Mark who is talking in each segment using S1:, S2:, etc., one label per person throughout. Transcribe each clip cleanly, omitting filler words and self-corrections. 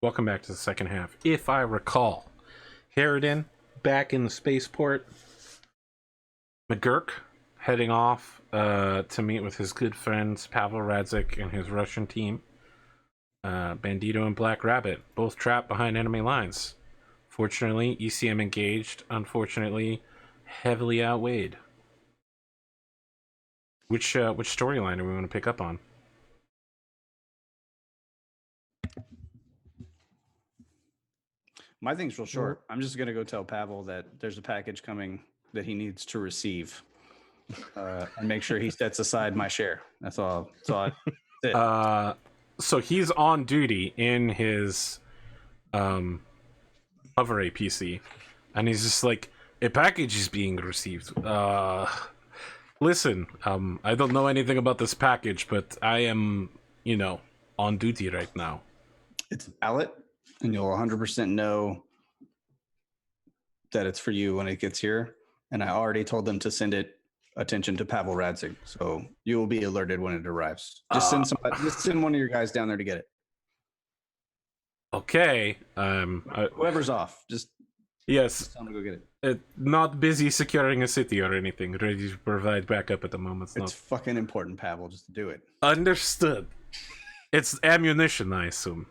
S1: Welcome back to the second half. If I recall, Harridan back in the spaceport. McGurk heading off to meet with his good friends Pavel Radzik and his Russian team. Bandito and Black Rabbit, both trapped behind enemy lines. Fortunately, ECM engaged. Unfortunately, heavily outweighed. Which storyline do we want to pick up on?
S2: My thing's real short. I'm just going to go tell Pavel that there's a package coming that he needs to receive, and make sure he sets aside my share. That's all. That's it.
S1: So he's on duty in his hover APC, and he's just like, a package is being received. Listen, I don't know anything about this package, but I am, on duty right now.
S2: It's a ballot, and you'll 100% know that it's for you when it gets here. And I already told them to send it attention to Pavel Radzik, so you will be alerted when it arrives. Just send somebody. Just send one of your guys down there to get it.
S1: Okay.
S2: Whoever's off, just
S1: yes.
S2: tell them to go get it.
S1: Not busy securing a city or anything. Ready to provide backup at the moment.
S2: It's fucking important, Pavel. Just do it.
S1: Understood. It's ammunition, I assume.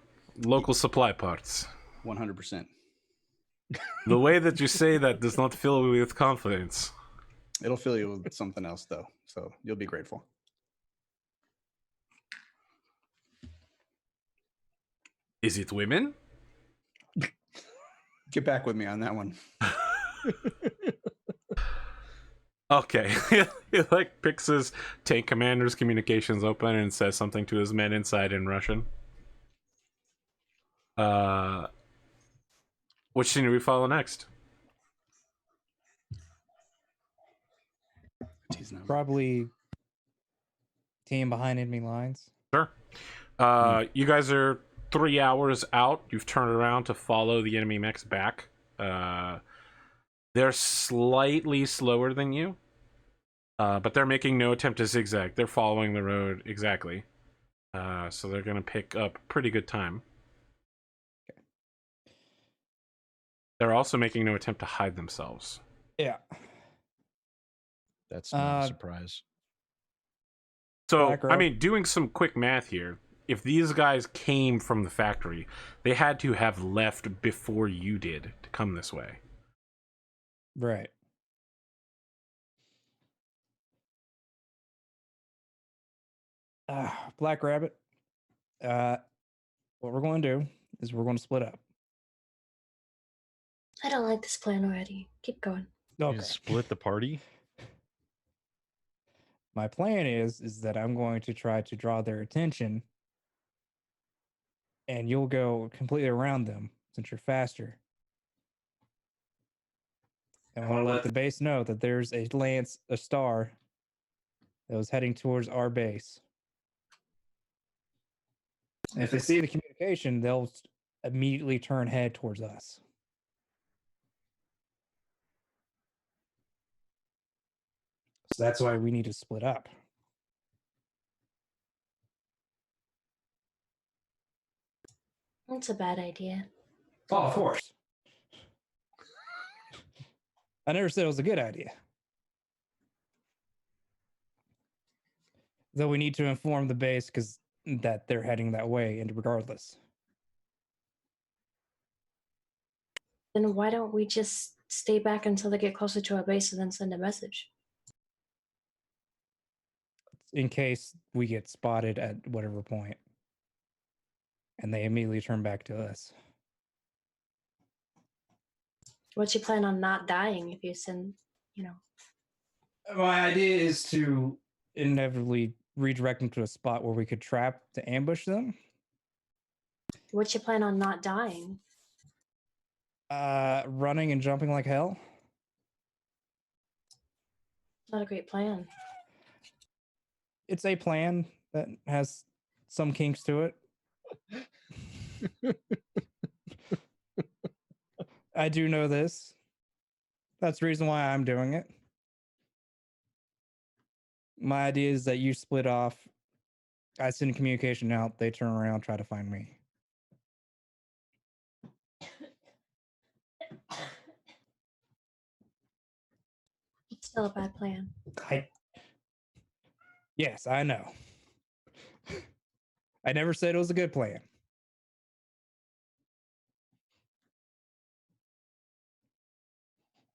S1: Local supply parts.
S2: 100%.
S1: The way that you say that does not fill me with confidence.
S2: It'll fill you with something else, though, so you'll be grateful.
S1: Is it women?
S2: Get back with me on that one.
S1: Okay. He picks his tank commander's communications open and says something to his men inside in Russian. Which scene do we follow next?
S3: Probably team behind enemy lines.
S1: Sure. You guys are 3 hours out. You've turned around to follow the enemy mechs back. They're slightly slower than you, but they're making no attempt to zigzag. They're following the road exactly. So they're going to pick up pretty good time.
S3: Okay.
S1: They're also making no attempt to hide themselves.
S3: Yeah.
S4: That's not a surprise.
S1: So, I mean, doing some quick math here, if these guys came from the factory, they had to have left before you did to come this way.
S3: Right. Black Rabbit. What we're going to do is we're going to split up.
S5: I don't like this plan already. Keep going.
S3: Okay.
S4: You split the party?
S3: My plan is that I'm going to try to draw their attention, and you'll go completely around them since you're faster. And I want to let the base know that there's a star that was heading towards our base. And if they see the communication, they'll immediately turn head towards us. So that's why we need to split up.
S5: That's a bad idea.
S3: Oh, of course. I never said it was a good idea. Though we need to inform the base because that they're heading that way, and regardless.
S5: Then why don't we just stay back until they get closer to our base and then send a message?
S3: In case we get spotted at whatever point. And they immediately turn back to us.
S5: What's your plan on not dying if you send,
S3: My idea is to inevitably redirect them to a spot where we could trap to ambush them.
S5: What's your plan on not dying?
S3: Running and jumping like hell.
S5: Not a great plan.
S3: It's a plan that has some kinks to it. I do know this. That's the reason why I'm doing it. My idea is that you split off. I send communication out. They turn around, try to find me.
S5: still a bad plan.
S3: Yes, I know. I never said it was a good plan.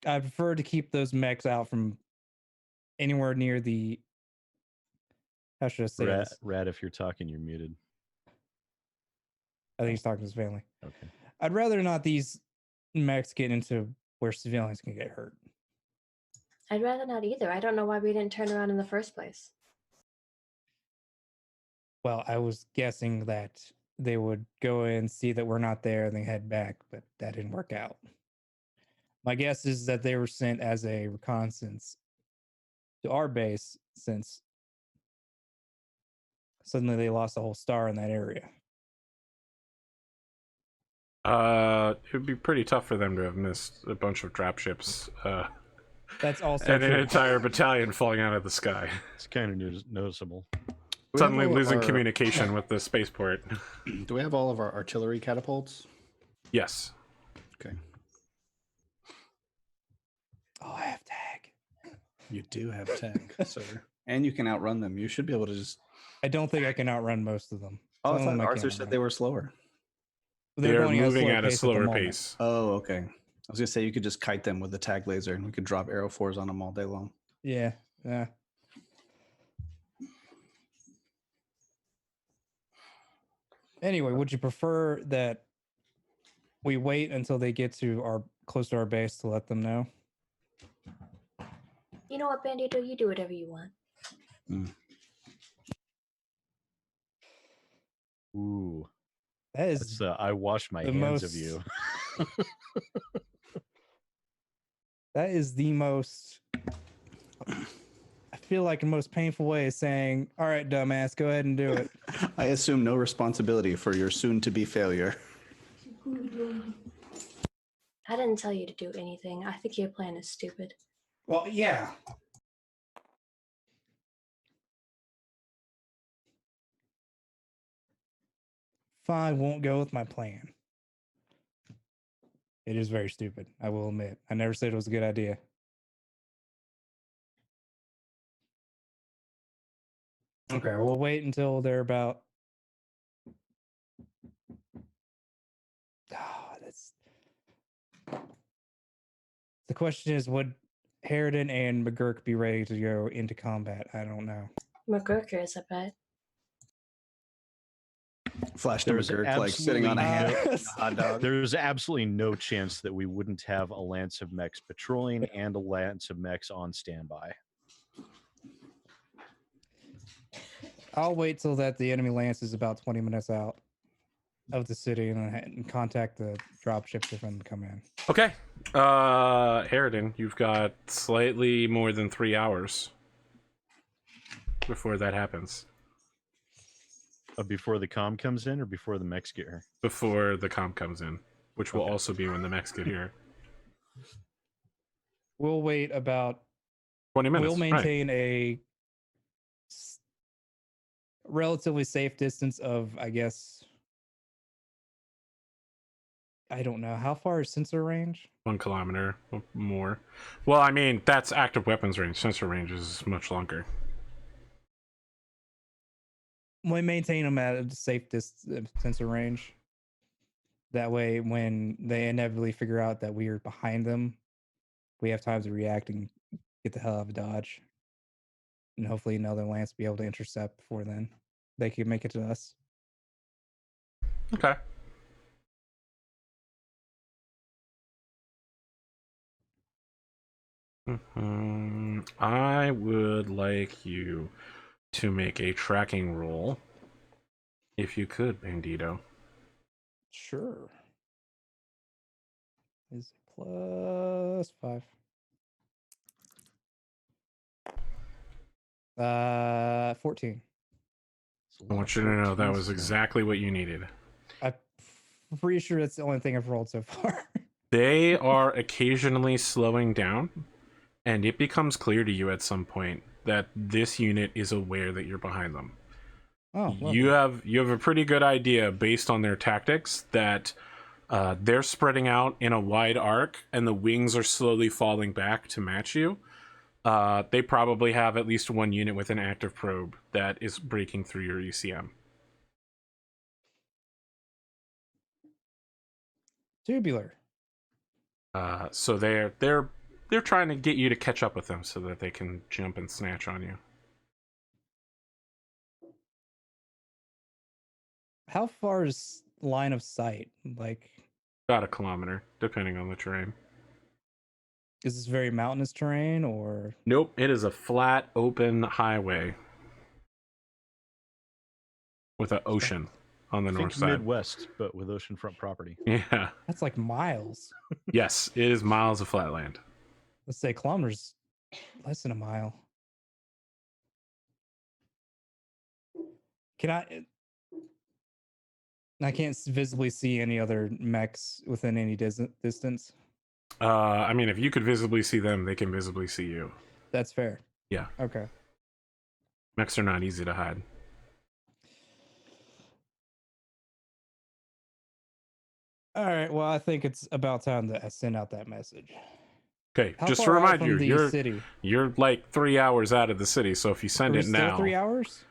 S3: I prefer to keep those mechs out from anywhere near the. How should I say this?
S4: Rad, if you're talking, you're muted.
S3: I think he's talking to his family.
S4: Okay.
S3: I'd rather not these mechs get into where civilians can get hurt.
S5: I'd rather not either. I don't know why we didn't turn around in the first place.
S3: Well, I was guessing that they would go in, see that we're not there, and then head back, but that didn't work out. My guess is that they were sent as a reconnaissance to our base since suddenly they lost a whole star in that area.
S1: It would be pretty tough for them to have missed a bunch of dropships.
S3: That's also
S1: And an
S3: true.
S1: entire battalion falling out of the sky.
S4: It's kind of noticeable.
S1: Suddenly losing communication with the spaceport.
S2: Do we have all of our artillery catapults?
S1: Yes.
S2: Okay.
S3: Oh, I have tag.
S2: You do have tag, sir. And you can outrun them. You should be able to just...
S3: I don't think I can outrun most of them.
S2: Oh, I
S3: Some of them
S2: thought
S3: I
S2: Arthur
S3: can
S2: said
S3: outrun.
S2: they were slower.
S1: They're
S3: going
S1: moving at a
S3: the
S1: slower
S3: moment.
S1: pace.
S2: Oh, okay. I was going to say you could just kite them with the tag laser and we could drop arrow 4s on them all day long.
S3: Yeah, yeah. Anyway, would you prefer that we wait until they get to our close to our base to let them know?
S5: You know what, Bandito? You do whatever you want.
S4: Ooh,
S3: That is
S4: that's I wash my
S3: the
S4: hands
S3: most-
S4: of you.
S3: that is the most. I feel like the most painful way of saying, "All right, dumbass, go ahead and do it."
S2: I assume no responsibility for your soon-to-be failure.
S5: I didn't tell you to do anything. I think your plan is stupid.
S3: Well, yeah. Fine, won't go with my plan. It is very stupid, I will admit. I never said it was a good idea. Okay, we'll wait until they're about. Oh, that's. The question is, would Harridan and McGurk be ready to go into combat? I don't know.
S5: McGurk is, I bet.
S2: Flash to
S4: There's
S2: McGurk, like sitting on a
S3: absolutely
S2: hand.
S3: no-
S2: Hot dog.
S4: There's absolutely no chance that we wouldn't have a lance of mechs patrolling and a lance of mechs on standby.
S3: I'll wait till that the enemy lance is about 20 minutes out of the city and contact the dropship for them to come in.
S1: Okay. Harridan, you've got slightly more than 3 hours before that happens.
S4: Before the comm comes in or before the mechs get here?
S1: Before the comm comes in, which will also be when the mechs get here.
S3: We'll wait about
S1: 20 minutes.
S3: we'll maintain a relatively safe distance of, I guess, I don't know. How far is sensor range?
S1: 1 kilometer or more. Well, I mean, that's active weapons range. Sensor range is much longer.
S3: We maintain them at a safe sensor range. That way, when they inevitably figure out that we are behind them, we have time to react and get the hell out of Dodge. And hopefully another lance be able to intercept before then. They can make it to us.
S1: Okay. I would like you to make a tracking roll. If you could, Bandito.
S3: Sure. Is +5. 14.
S1: I want you to know that was exactly what you needed.
S3: I'm pretty sure that's the only thing I've rolled so far.
S1: They are occasionally slowing down, and it becomes clear to you at some point that this unit is aware that you're behind them.
S3: Oh,
S1: You have a pretty good idea based on their tactics that they're spreading out in a wide arc, and the wings are slowly falling back to match you. They probably have at least one unit with an active probe that is breaking through your ECM.
S3: Tubular.
S1: So they're trying to get you to catch up with them so that they can jump and snatch on you.
S3: How far is line of sight? Like,
S1: About a kilometer, depending on the terrain.
S3: is this very mountainous terrain or?
S1: Nope, it is a flat, open highway with an ocean on the north
S4: Think
S1: side.
S4: Midwest, but with oceanfront property.
S1: Yeah.
S3: That's like miles.
S1: Yes, it is miles of flat land.
S3: Let's say kilometers, less than a mile. Can I can't visibly see any other mechs within any distance.
S1: I mean, if you could visibly see them, they can visibly see you.
S3: That's fair.
S1: Yeah.
S3: Okay.
S1: Mechs are not easy to hide.
S3: All right. Well, I think it's about time to send out that message.
S1: Okay,
S3: How
S1: just to
S3: far out
S1: remind
S3: from
S1: you,
S3: the city?
S1: you're like 3 hours out of the city, so if you send
S3: Are we
S1: it
S3: still
S1: now,
S3: 3 hours?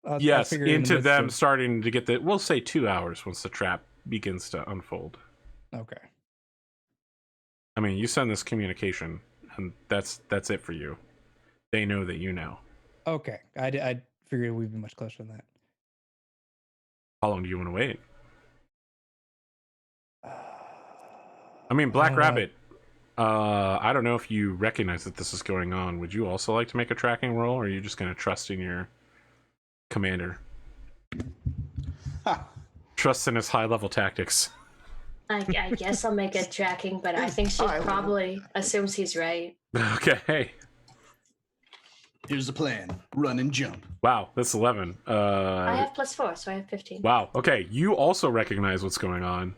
S3: I
S1: yes,
S3: figured in the
S1: into
S3: midst
S1: them
S3: of-
S1: starting to get the, we'll say 2 hours once the trap begins to unfold.
S3: Okay.
S1: I mean, you send this communication, and that's it for you. They know that you know.
S3: Okay. I figured we'd be much closer than that.
S1: How long do you want to wait? I mean, Black
S3: don't know.
S1: Rabbit. I don't know if you recognize that this is going on. Would you also like to make a tracking roll, or are you just going to trust in your commander?
S2: Ha.
S1: Trust in his high-level tactics.
S5: I guess I'll make a tracking, but I think she
S2: I will.
S5: probably assumes he's right.
S1: Okay.
S2: Here's the plan: run and jump.
S1: Wow, that's 11.
S5: I have +4, so I have 15.
S1: Wow. Okay, you also recognize what's going on.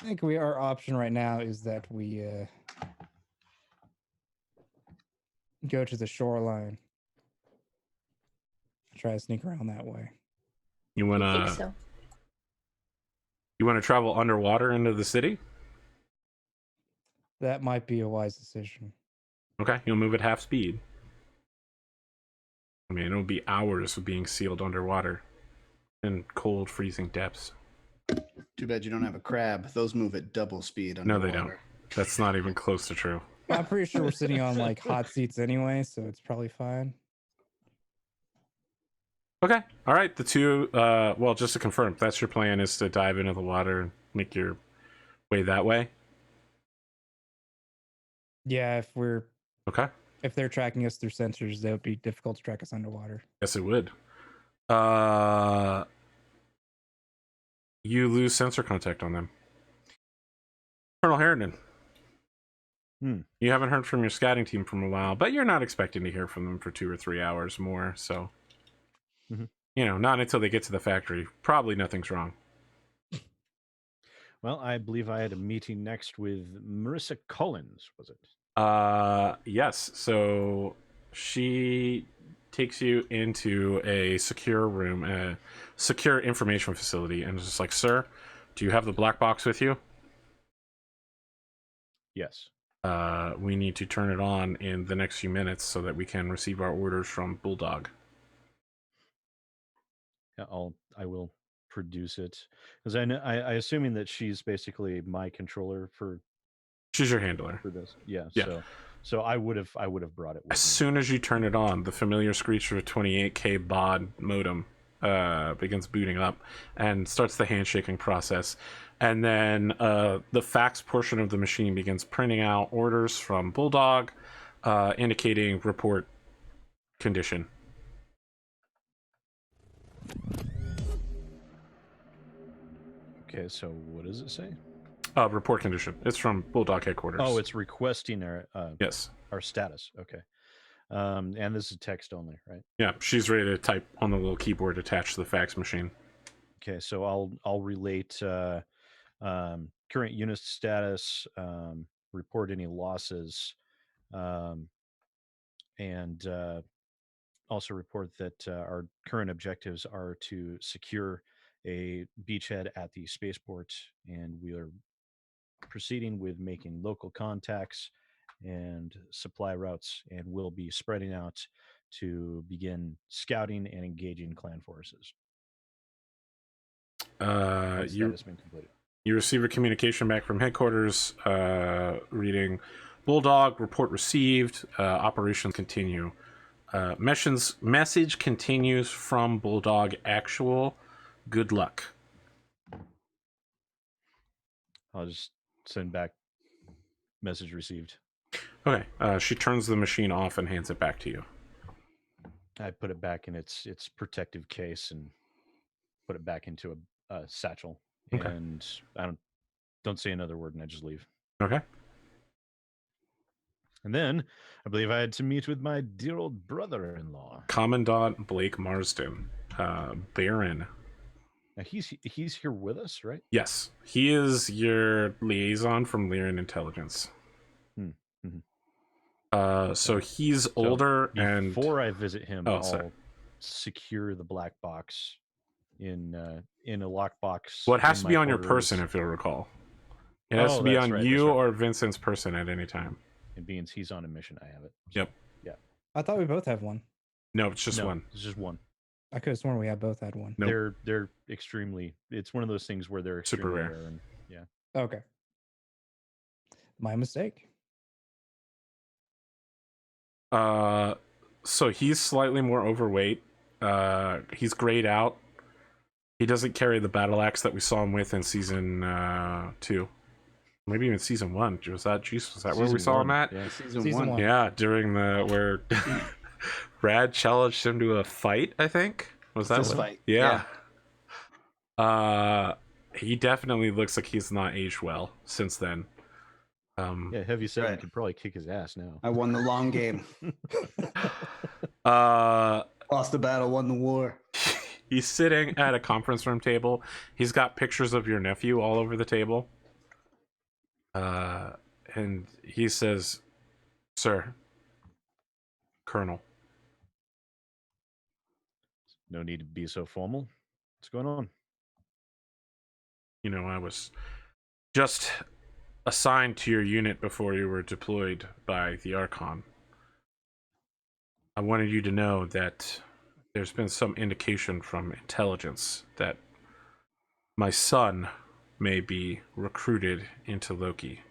S3: I think our option right now is that we go to the shoreline. Try to sneak around that way.
S1: You
S5: I think
S1: wanna
S5: so.
S1: travel underwater into the city?
S3: That might be a wise decision.
S1: Okay, you'll move at half speed. I mean, it'll be hours of being sealed underwater in cold, freezing depths.
S6: Too bad you don't have a crab. Those move at double speed
S1: No,
S6: underwater.
S1: they don't. That's not even close to true.
S3: I'm pretty sure we're sitting on like hot seats anyway, so it's probably fine.
S1: Okay. All right. The two, well, just to confirm, that's your plan, is to dive into the water and make your way that way?
S3: Yeah,
S1: Okay.
S3: if they're tracking us through sensors, that would be difficult to track us underwater.
S1: Yes, it would. You lose sensor contact on them. Colonel Harridan. You haven't heard from your scouting team from a while, but you're not expecting to hear from them for 2 or 3 hours more, so... You know, not until they get to the factory. Probably nothing's wrong.
S4: Well, I believe I had a meeting next with Marissa Collins, was it?
S1: Yes. So she takes you into a secure room, a secure information facility, and is just like, "Sir, do you have the black box with you?
S4: Yes.
S1: We need to turn it on in the next few minutes so that we can receive our orders from Bulldog."
S4: Yeah, I will produce it, because I assuming that she's basically my controller for
S1: She's your handler.
S4: this. Yeah.
S1: Yeah.
S4: So I would have brought it with
S1: As
S4: me.
S1: soon as you turn it on, the familiar screech of a 28K baud modem begins booting up and starts the handshaking process. And then the fax portion of the machine begins printing out orders from Bulldog, indicating report condition.
S4: Okay, so what does it say?
S1: Report condition. It's from Bulldog headquarters.
S4: Oh, it's requesting our
S1: yes.
S4: our status. Okay. And this is text only, right?
S1: Yeah, she's ready to type on the little keyboard attached to the fax machine.
S4: Okay, so I'll relate current unit status, report any losses, and also report that our current objectives are to secure a beachhead at the spaceport, and we are proceeding with making local contacts and supply routes, and we'll be spreading out to begin scouting and engaging clan forces. That has been completed.
S1: You receive a communication back from headquarters reading, Bulldog, report received, operations continue. Message continues from Bulldog actual. Good luck.
S4: I'll just send back message received.
S1: Okay. She turns the machine off and hands it back to you.
S4: I put it back in its protective case and put it back into a satchel.
S1: Okay.
S4: And I don't say another word, and I just leave.
S1: Okay.
S4: And then I believe I had to meet with my dear old brother-in-law.
S1: Commandant Blake Marsden, Baron.
S4: Now he's here with us, right?
S1: Yes, he is your liaison from Lyran Intelligence. So he's older, and
S4: before I visit him,
S1: Oh,
S4: I'll
S1: sorry.
S4: secure the black box in a lockbox.
S1: Well, it has
S4: in
S1: to be
S4: my
S1: on your
S4: quarters.
S1: person, if you'll recall. It has to be
S4: that's
S1: on
S4: right,
S1: you
S4: that's right.
S1: or Vincent's person at any time.
S4: And being he's on a mission, I have it.
S1: Yep.
S4: Yeah.
S3: I thought we both have one.
S1: No, it's just
S4: No,
S1: one.
S4: It's just one.
S3: I could have sworn we had both had one.
S1: Nope.
S4: They're extremely. It's one of those things where they're
S1: Super
S4: extremely
S1: rare.
S4: and, yeah.
S3: Okay. My mistake.
S1: So he's slightly more overweight. He's grayed out. He doesn't carry the battle axe that we saw him with in season 2, maybe even season 1. Was that where we
S4: Season
S1: saw him
S4: 1,
S1: at?
S6: Yeah,
S3: Season
S6: season 1.
S3: one.
S1: Yeah, during where Rad challenged him to a fight. I think
S6: Fist fight.
S1: Yeah. He definitely looks like he's not aged well since then.
S4: Yeah, Heavy 7
S6: Right.
S4: could probably kick his ass now.
S6: I won the long game.
S1: Uh,
S6: Lost the battle, won the war.
S1: he's sitting at a conference room table. He's got pictures of your nephew all over the table. And he says, "Sir, Colonel."
S4: No need to be so formal. What's going on?
S1: You know, I was just assigned to your unit before you were deployed by the Archon. I wanted you to know that there's been some indication from intelligence that my son may be recruited into Loki.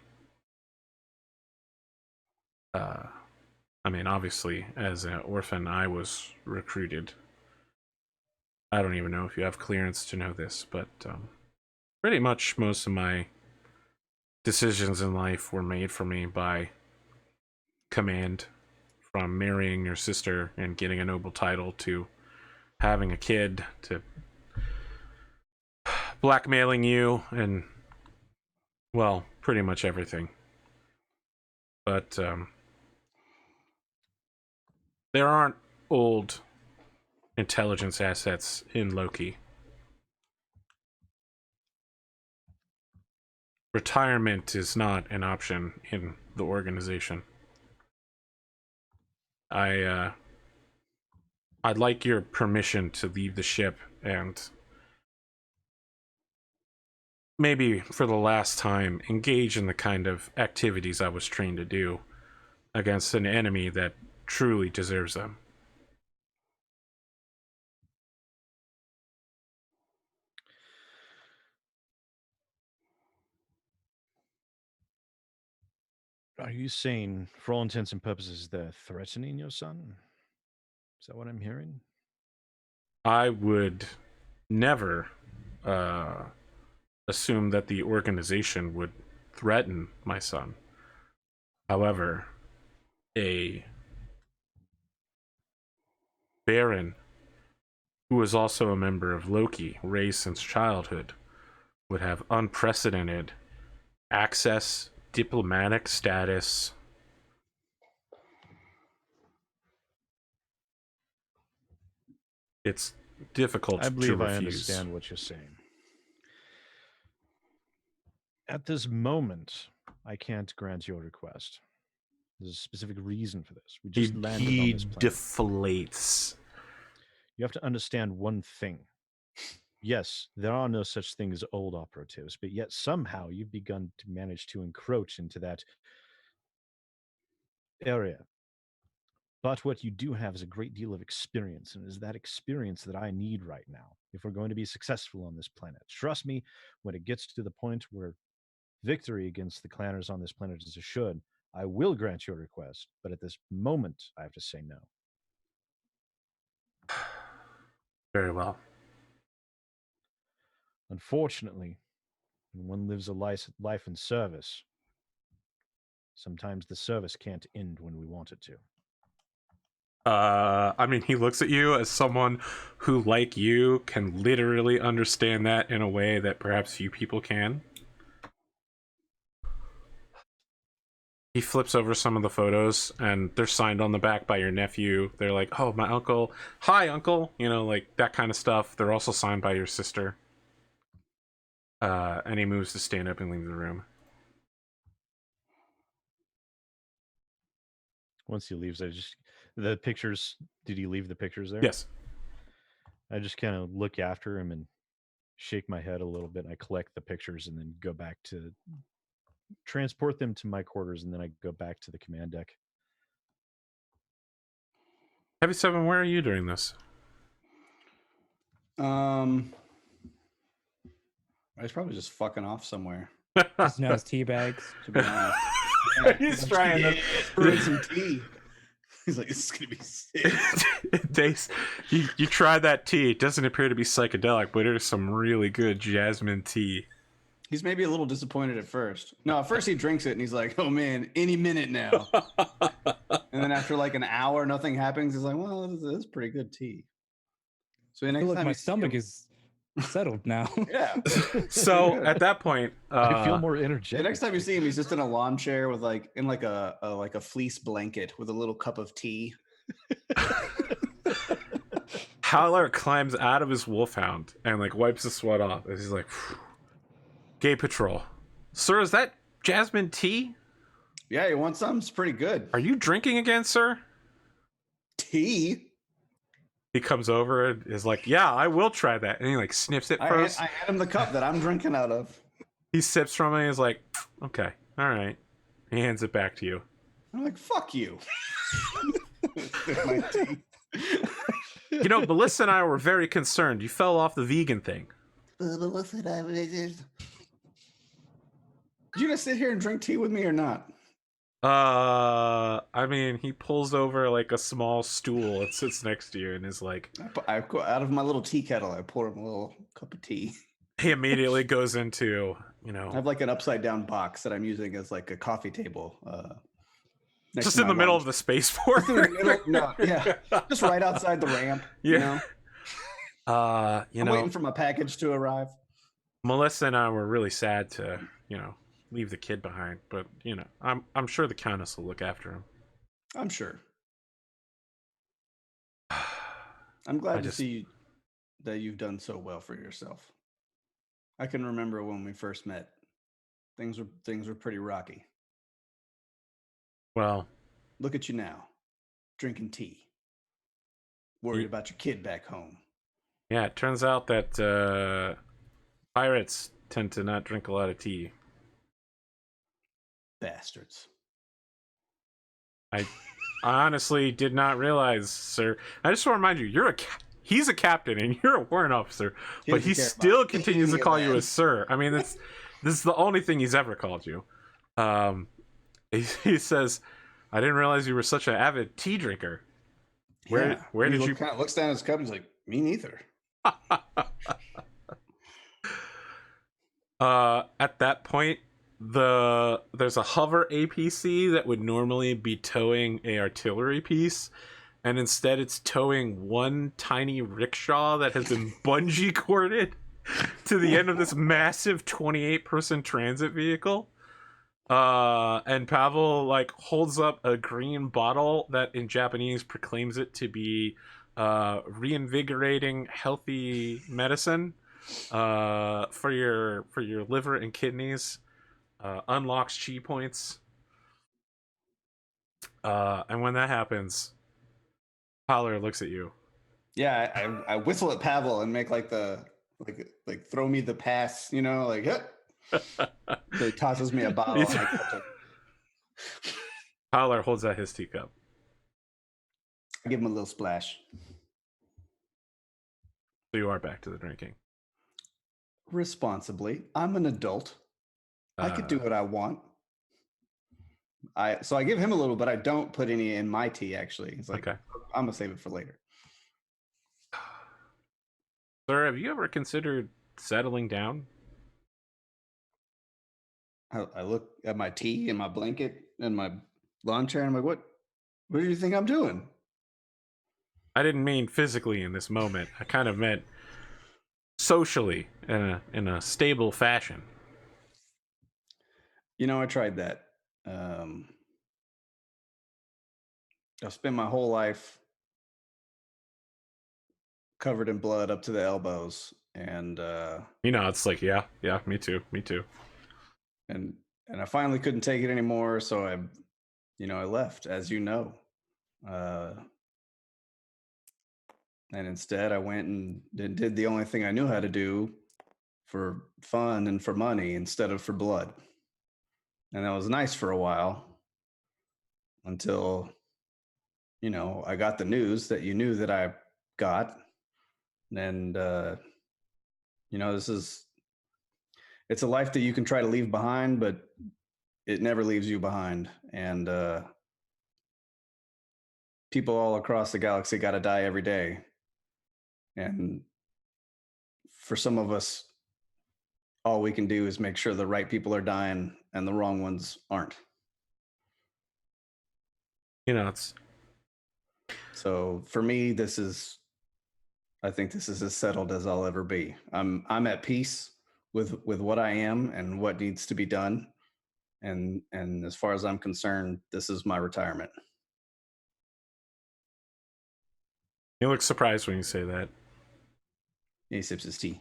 S1: I mean, obviously, as an orphan, I was recruited. I don't even know if you have clearance to know this, but pretty much most of my decisions in life were made for me by command, from marrying your sister and getting a noble title to having a kid to blackmailing you and, well, pretty much everything. But there aren't old intelligence assets in Loki. Retirement is not an option in the organization. I'd like your permission to leave the ship and maybe for the last time engage in the kind of activities I was trained to do against an enemy that truly deserves them.
S4: Are you saying, for all intents and purposes, they're threatening your son? Is that what I'm hearing?
S1: I would never assume that the organization would threaten my son. However, a Baron who is also a member of Loki, raised since childhood, would have unprecedented access, diplomatic status. It's difficult
S4: I believe
S1: to
S4: I
S1: refuse.
S4: understand what you're saying. At this moment, I can't grant your request. There's a specific reason for this. We just landed on
S1: He
S4: this planet.
S1: deflates.
S4: You have to understand one thing. Yes, there are no such thing as old operatives, but yet somehow you've begun to manage to encroach into that area. But what you do have is a great deal of experience, and it is that experience that I need right now if we're going to be successful on this planet. Trust me, when it gets to the point where victory against the clanners on this planet is assured, I will grant your request, but at this moment, I have to say no.
S1: Very well.
S4: Unfortunately, when one lives a life in service, sometimes the service can't end when we want it to.
S1: I mean, he looks at you as someone who, like you, can literally understand that in a way that perhaps few people can. He flips over some of the photos, and they're signed on the back by your nephew. They're like, oh, my uncle. Hi, uncle. You know, like that kind of stuff. They're also signed by your sister. And he moves to stand up and leave the room.
S4: Once he leaves, the pictures, did he leave the pictures there?
S1: Yes.
S4: I just kind of look after him and shake my head a little bit. And I collect the pictures and then go back to transport them to my quarters, and then I go back to the command deck.
S1: Heavy 7, where are you during this?
S2: I was probably just fucking off somewhere,
S3: Just now his tea bags.
S2: to be honest.
S1: He's trying to
S2: brewing some tea. He's like, this is gonna be sick.
S1: It tastes. You try that tea. It doesn't appear to be psychedelic, but it is some really good jasmine tea.
S2: He's maybe a little disappointed at first. No, at first he drinks it and he's like, oh man, any minute now. And then after like an hour, nothing happens. He's like, well, this is pretty good tea. So the
S3: I
S2: next
S3: feel like
S2: time
S3: my
S2: you see
S3: stomach
S2: him-
S3: is settled now.
S2: yeah.
S1: So at that point,
S4: I feel more
S2: The
S4: energetic.
S2: next time you see him, he's just in a lawn chair with like in like a fleece blanket with a little cup of tea.
S1: Howler climbs out of his wolfhound and like wipes the sweat off. And he's like, phew. Gay patrol. Sir, is that jasmine tea?
S2: Yeah, you want some? It's pretty good.
S1: Are you drinking again, sir?
S2: Tea?
S1: He comes over and is like, yeah, I will try that. And he like sniffs it
S2: I
S1: first.
S2: hand him the cup that I'm drinking out of.
S1: He sips from it and he's like, okay, all right. He hands it back to you.
S2: I'm like, fuck you. My tea.
S1: You know, Melissa and I were very concerned. You fell off the vegan thing.
S2: Did you just sit here and drink tea with me or not?
S1: I mean, he pulls over like a small stool and sits next to you and is like,
S2: Out of my little tea kettle, I pour him a little cup of tea.
S1: he immediately goes into, you know,
S2: I have like an upside down box that I'm using as like a coffee table. Next
S1: just
S2: to
S1: in the
S2: my
S1: middle
S2: lounge.
S1: of the spaceport.
S2: No, yeah, just right outside the ramp.
S1: Yeah.
S2: You know?
S1: You
S2: I'm
S1: know,
S2: waiting for my package to arrive.
S1: Melissa and I were really sad to, you know, leave the kid behind, but you know, I'm sure the Countess will look after him.
S2: I'm sure. I'm glad to see that you've done so well for yourself. I can remember when we first met. Things were pretty rocky.
S1: Well,
S2: Look at you now, drinking tea. Worried about your kid back home.
S1: yeah, it turns out that pirates tend to not drink a lot of tea.
S2: Bastards.
S1: I honestly did not realize, sir. I just want to remind you, he's a captain and you're a warrant officer, but he still continues to call you as sir. I mean, this is the only thing he's ever called you. He says, I didn't realize you were such an avid tea drinker. Where did you
S2: kind of looks down at his cup and he's like, me neither.
S1: At that point, there's a hover APC that would normally be towing a artillery piece, and instead it's towing one tiny rickshaw that has been bungee corded to the end of this massive 28-person transit vehicle. And Pavel like holds up a green bottle that in Japanese proclaims it to be reinvigorating healthy medicine for your liver and kidneys. Unlocks chi points. And when that happens, Pollard looks at you.
S2: Yeah, I whistle at Pavel and make like the like throw me the pass, you know, like so he tosses me a bottle. And I catch it.
S1: Pollard holds out his teacup.
S2: I give him a little splash.
S1: So you are back to the drinking.
S2: Responsibly. I'm an adult. I could do what I want. So I give him a little, but I don't put any in my tea. Actually, it's like
S1: okay.
S2: I'm gonna save it for later.
S1: Sir, have you ever considered settling down?
S2: I look at my tea and my blanket and my lawn chair, and I'm like, what do you think I'm doing?
S1: I didn't mean physically in this moment. I kind of meant socially in a stable fashion.
S2: You know, I tried that. I've spent my whole life covered in blood up to the elbows, and
S1: It's like, yeah, me too.
S2: and I finally couldn't take it anymore, so I left, as you know. And instead I went and did the only thing I knew how to do for fun and for money instead of for blood. And that was nice for a while until, I got the news that you knew that I got. And, it's a life that you can try to leave behind, but it never leaves you behind. And people all across the galaxy got to die every day. And for some of us, all we can do is make sure the right people are dying and the wrong ones aren't.
S1: It's
S2: So for me, I think this is as settled as I'll ever be. I'm at peace with what I am and what needs to be done. And as far as I'm concerned, this is my retirement.
S1: you look surprised when you say that.
S2: He sips his tea.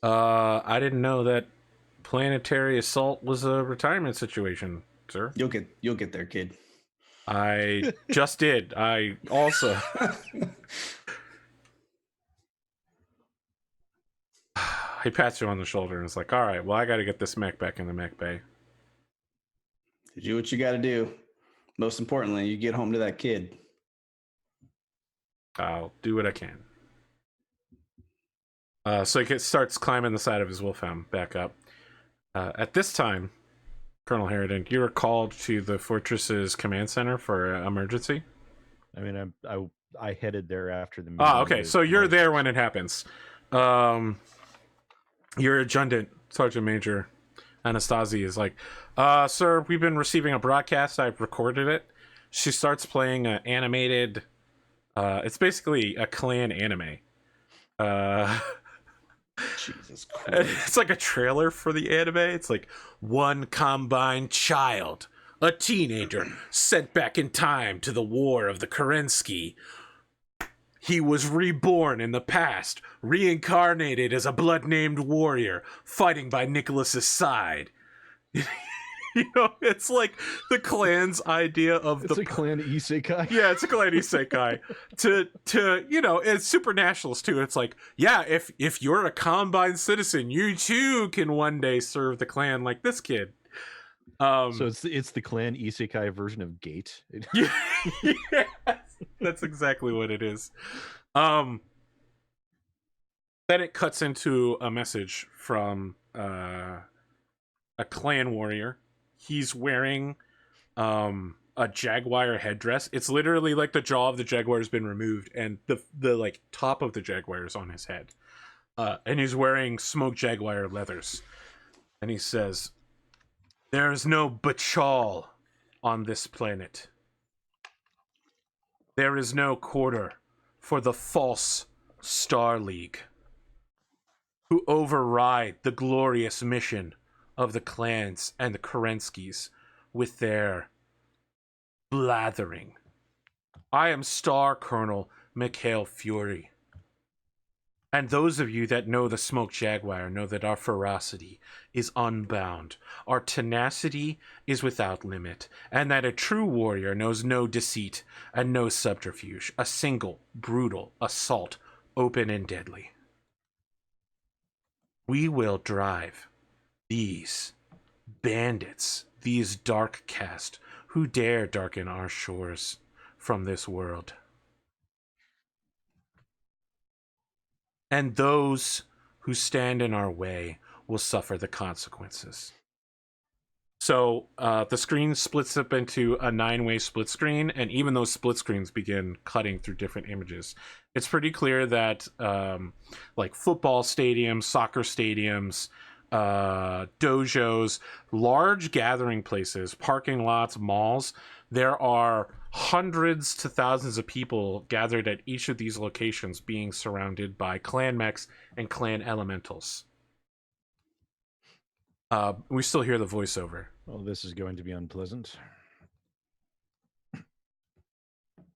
S1: I didn't know that planetary assault was a retirement situation, sir.
S2: You'll get there, kid.
S1: I just did. I also he pats you on the shoulder and is like, all right, well, I got to get this mech back in the mech bay.
S2: Do what you got to do. Most importantly, you get home to that kid.
S1: I'll do what I can. So he starts climbing the side of his wolfhound back up. At this time, Colonel Harridan, you are called to the fortress's command center for emergency.
S4: I mean, I headed there after the meeting.
S1: Okay. So you're there when it happens. Your adjutant, Sergeant Major Anastasi, is like, sir, we've been receiving a broadcast. I've recorded it. She starts playing an animated. It's basically a clan anime.
S2: Jesus Christ.
S1: It's like a trailer for the anime. It's like one combined child, a teenager, sent back in time to the war of the Kerensky. He was reborn in the past, reincarnated as a blood-named warrior, fighting by Nicholas's side. It's like the clan's idea of
S4: It's a clan isekai.
S1: Yeah, it's a clan isekai. to it's super nationalist too. It's like, yeah, if you're a combined citizen, you too can one day serve the clan like this kid.
S4: So it's the clan isekai version of Gate.
S1: Yeah, that's exactly what it is. Then it cuts into a message from a clan warrior. He's wearing a jaguar headdress. It's literally like the jaw of the jaguar has been removed and the like top of the jaguar is on his head. And he's wearing smoked jaguar leathers. And he says, "There is no Bachal on this planet. There is no quarter for the false Star League, who override the glorious mission of the clans and the Kerenskys with their blathering. I am Star Colonel Mikhail Fury. And those of you that know the Smoke Jaguar know that our ferocity is unbound, our tenacity is without limit, and that a true warrior knows no deceit and no subterfuge, a single, brutal assault, open and deadly. We will drive these bandits, these dark caste, who dare darken our shores from this world. And those who stand in our way will suffer the consequences. So the screen splits up into a 9-way split screen, and even those split screens begin cutting through different images. It's pretty clear that like football stadiums, soccer stadiums, dojos, large gathering places, parking lots, malls, there are hundreds to thousands of people gathered at each of these locations being surrounded by clan mechs and clan elementals. We still hear the voiceover.
S4: Well, this is going to be unpleasant.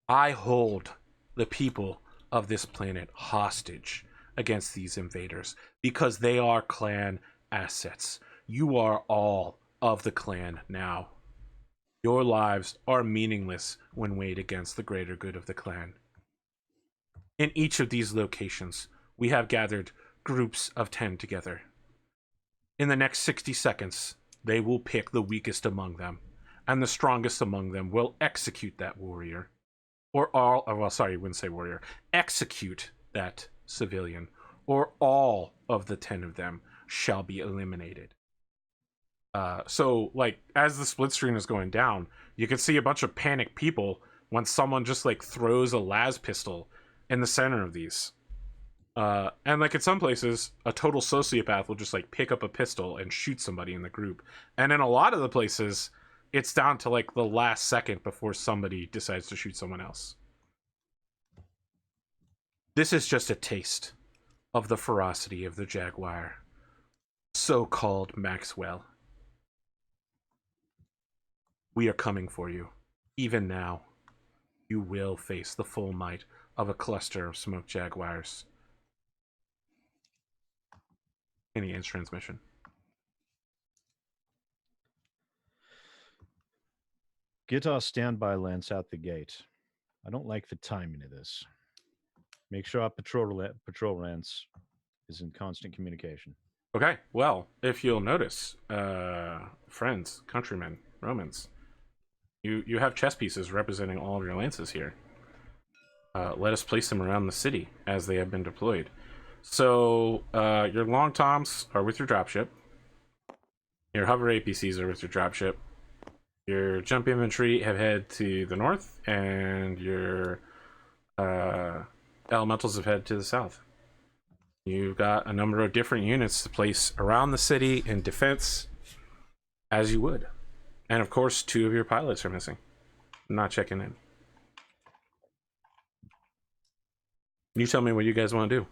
S1: I hold the people of this planet hostage against these invaders because they are clan assets. You are all of the clan now. Your lives are meaningless when weighed against the greater good of the clan. In each of these locations, we have gathered groups of 10 together. In the next 60 seconds, they will pick the weakest among them, and the strongest among them will execute that warrior. Wouldn't say warrior. Execute that civilian, or all of the 10 of them shall be eliminated. So, like, as the split screen is going down, you can see a bunch of panicked people when someone just, like, throws a las pistol in the center of these. And, like, in some places, a total sociopath will just, like, pick up a pistol and shoot somebody in the group. And in a lot of the places, it's down to, like, the last second before somebody decides to shoot someone else. This is just a taste of the ferocity of the Jaguar, so-called Maxwell. We are coming for you. Even now, you will face the full might of a cluster of Smoke Jaguars. Any ends transmission.
S4: Get our standby lance out the gate. I don't like the timing of this. Make sure our patrol lance is in constant communication.
S1: Okay, well, if you'll notice, friends, countrymen, Romans, you have chess pieces representing all of your lances here. Let us place them around the city as they have been deployed. So your long toms are with your dropship. Your hover APCs are with your dropship. Your jump infantry have head to the north, and your elementals have head to the south. You've got a number of different units to place around the city in defense, as you would. And of course, 2 of your pilots are missing. Not checking in. You tell me what you guys want to do.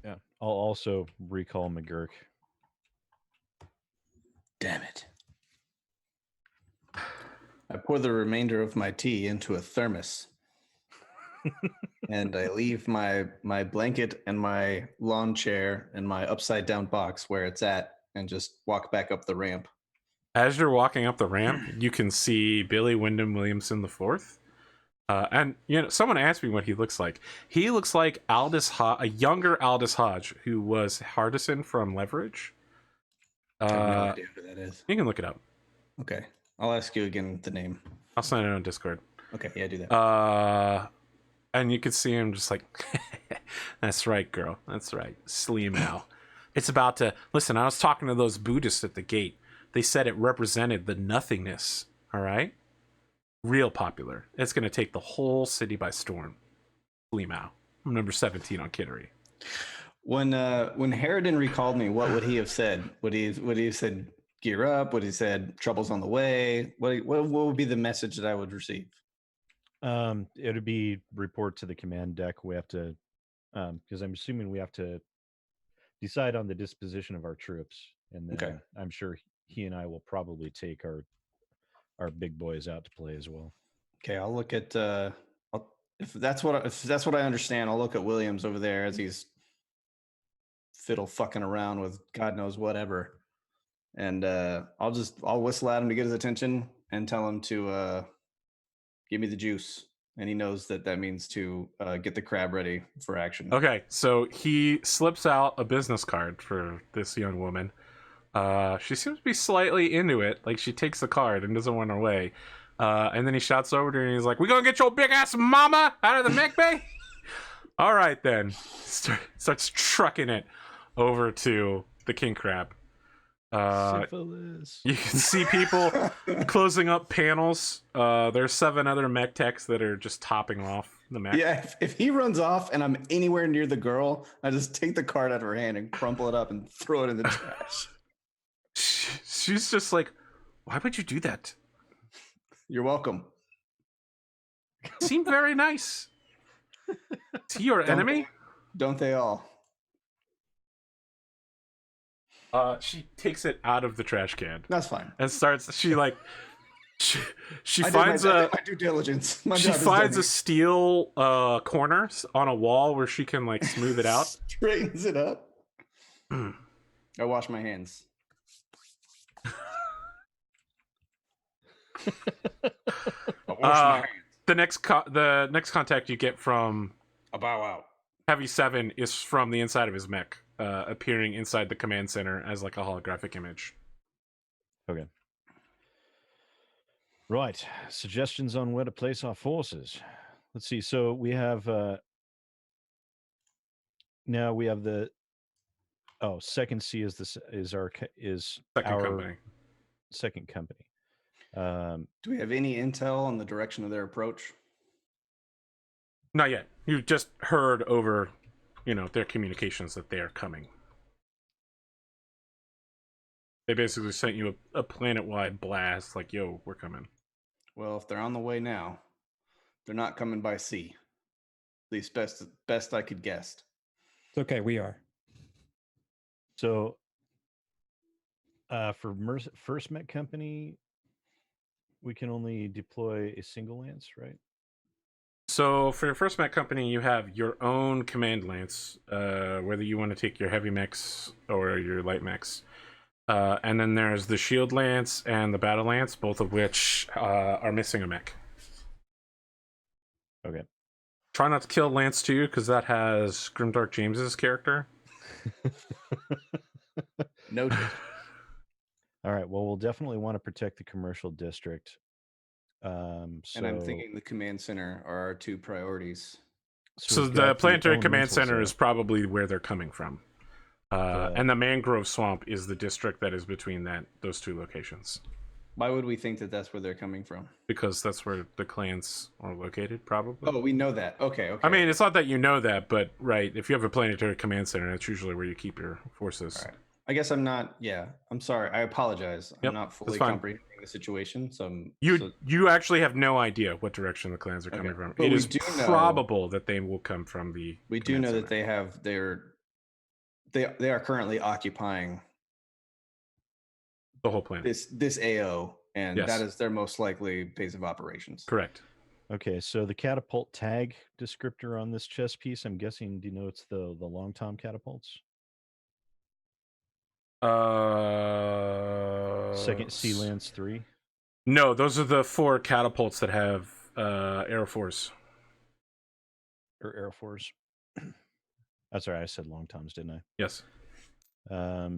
S4: Yeah. I'll also recall McGurk.
S6: Damn it. I pour the remainder of my tea into a thermos. And I leave my blanket and my lawn chair and my upside down box where it's at and just walk back up the ramp.
S1: As you're walking up the ramp, you can see Billy Wyndham Williamson IV. And you know, someone asked me what he looks like. He looks like a younger Aldous Hodge, who was Hardison from Leverage.
S6: I have no idea who that is.
S1: You can look it up.
S6: Okay. I'll ask you again the name.
S1: I'll send it on Discord.
S6: Okay, yeah, do that.
S1: And you could see him just like, that's right, girl. That's right. Slee Mao. It's about to... Listen, I was talking to those Buddhists at the gate. They said it represented the nothingness, all right? Real popular. It's going to take the whole city by storm. Slee Mao. I'm number 17 on Kittery.
S6: When Harridan recalled me, what would he have said? Would he have said, gear up? Would he said, trouble's on the way? What would be the message that I would receive?
S4: It would be report to the command deck. We have to, because I'm assuming we have to decide on the disposition of our troops, and then
S6: Okay.
S4: I'm sure he and I will probably take our big boys out to play as well.
S6: Okay, I'll look at if that's what I understand. I'll look at Williams over there as he's fiddle fucking around with God knows whatever. And I'll whistle at him to get his attention and tell him to give me the juice. And he knows that means to get the crab ready for action.
S1: Okay, so he slips out a business card for this young woman. She seems to be slightly into it. Like, she takes the card and doesn't want her way. And then he shouts over to her and he's like, "We gonna get your big ass mama out of the mech bay?" All right, then. Starts trucking it over to the king crab.
S4: Syphilis.
S1: You can see people closing up panels. There's 7 other mech techs that are just topping off the mech.
S6: Yeah, if he runs off and I'm anywhere near the girl, I just take the card out of her hand and crumple it up and throw it in the trash.
S1: She's just like, "Why would you do that?
S6: You're welcome.
S1: Seem very nice. Is he your enemy?"
S6: Don't they all?
S1: She takes it out of the trash can
S6: That's fine.
S1: and starts. She
S6: I
S1: finds
S6: did my due diligence. My
S1: she
S6: job is
S1: finds
S6: done
S1: a steel corner on a wall where she can like smooth it out.
S6: Straightens it up. I wash my hands.
S1: The next contact you get from
S6: A bow out.
S1: Heavy 7 is from the inside of his mech, appearing inside the command center as like a holographic image.
S4: Okay. Right. Suggestions on where to place our forces. Let's see. So we have now we have the second C is our
S1: Second company.
S4: second company.
S6: Do we have any intel on the direction of their approach?
S1: Not yet. You just heard over, their communications that they are coming. They basically sent you a planet-wide blast, like, "Yo, we're coming."
S6: Well, if they're on the way now, they're not coming by sea. At least best I could guess.
S3: It's okay. We are.
S4: So for first Met Company, we can only deploy a single lance, right?
S1: So for your first mech company, you have your own command lance, whether you want to take your heavy mechs or your light mechs. And then there's the shield lance and the battle lance, both of which are missing a mech.
S4: Okay.
S1: Try not to kill Lance 2, because that has Grimdark James's character.
S6: Noted.
S4: All right. Well, we'll definitely want to protect the commercial district.
S6: And I'm thinking the command center are our 2 priorities.
S1: So
S4: we've
S1: the
S4: got
S1: planetary command
S4: elemental
S1: center
S4: zone.
S1: is probably where they're coming from. And the mangrove swamp is the district that is between those 2 locations.
S6: Why would we think that that's where they're coming from?
S1: Because that's where the clans are located, probably.
S6: Oh, we know that. Okay.
S1: I mean, it's not that you know that, but right, if you have a planetary command center, that's usually where you keep your forces.
S6: All right. I guess I'm not. Yeah, I'm sorry. I apologize.
S1: Yep,
S6: I'm not fully
S1: fine.
S6: comprehending the situation. So
S1: you actually have no idea what direction the clans are coming from.
S6: But
S1: it
S6: we
S1: is
S6: do know-
S1: probable that they will come from the.
S6: we do
S1: command
S6: know
S1: center.
S6: that they have they are currently occupying
S1: the whole planet.
S6: this AO, and
S1: Yes.
S6: that is their most likely base of operations.
S1: Correct.
S4: Okay, so the catapult tag descriptor on this chess piece, I'm guessing, denotes the long tom catapults. Second Sea Lance 3.
S1: No, those are the 4 catapults that have Air Force.
S4: Or Air Force. That's right. I said long toms, didn't I?
S1: Yes.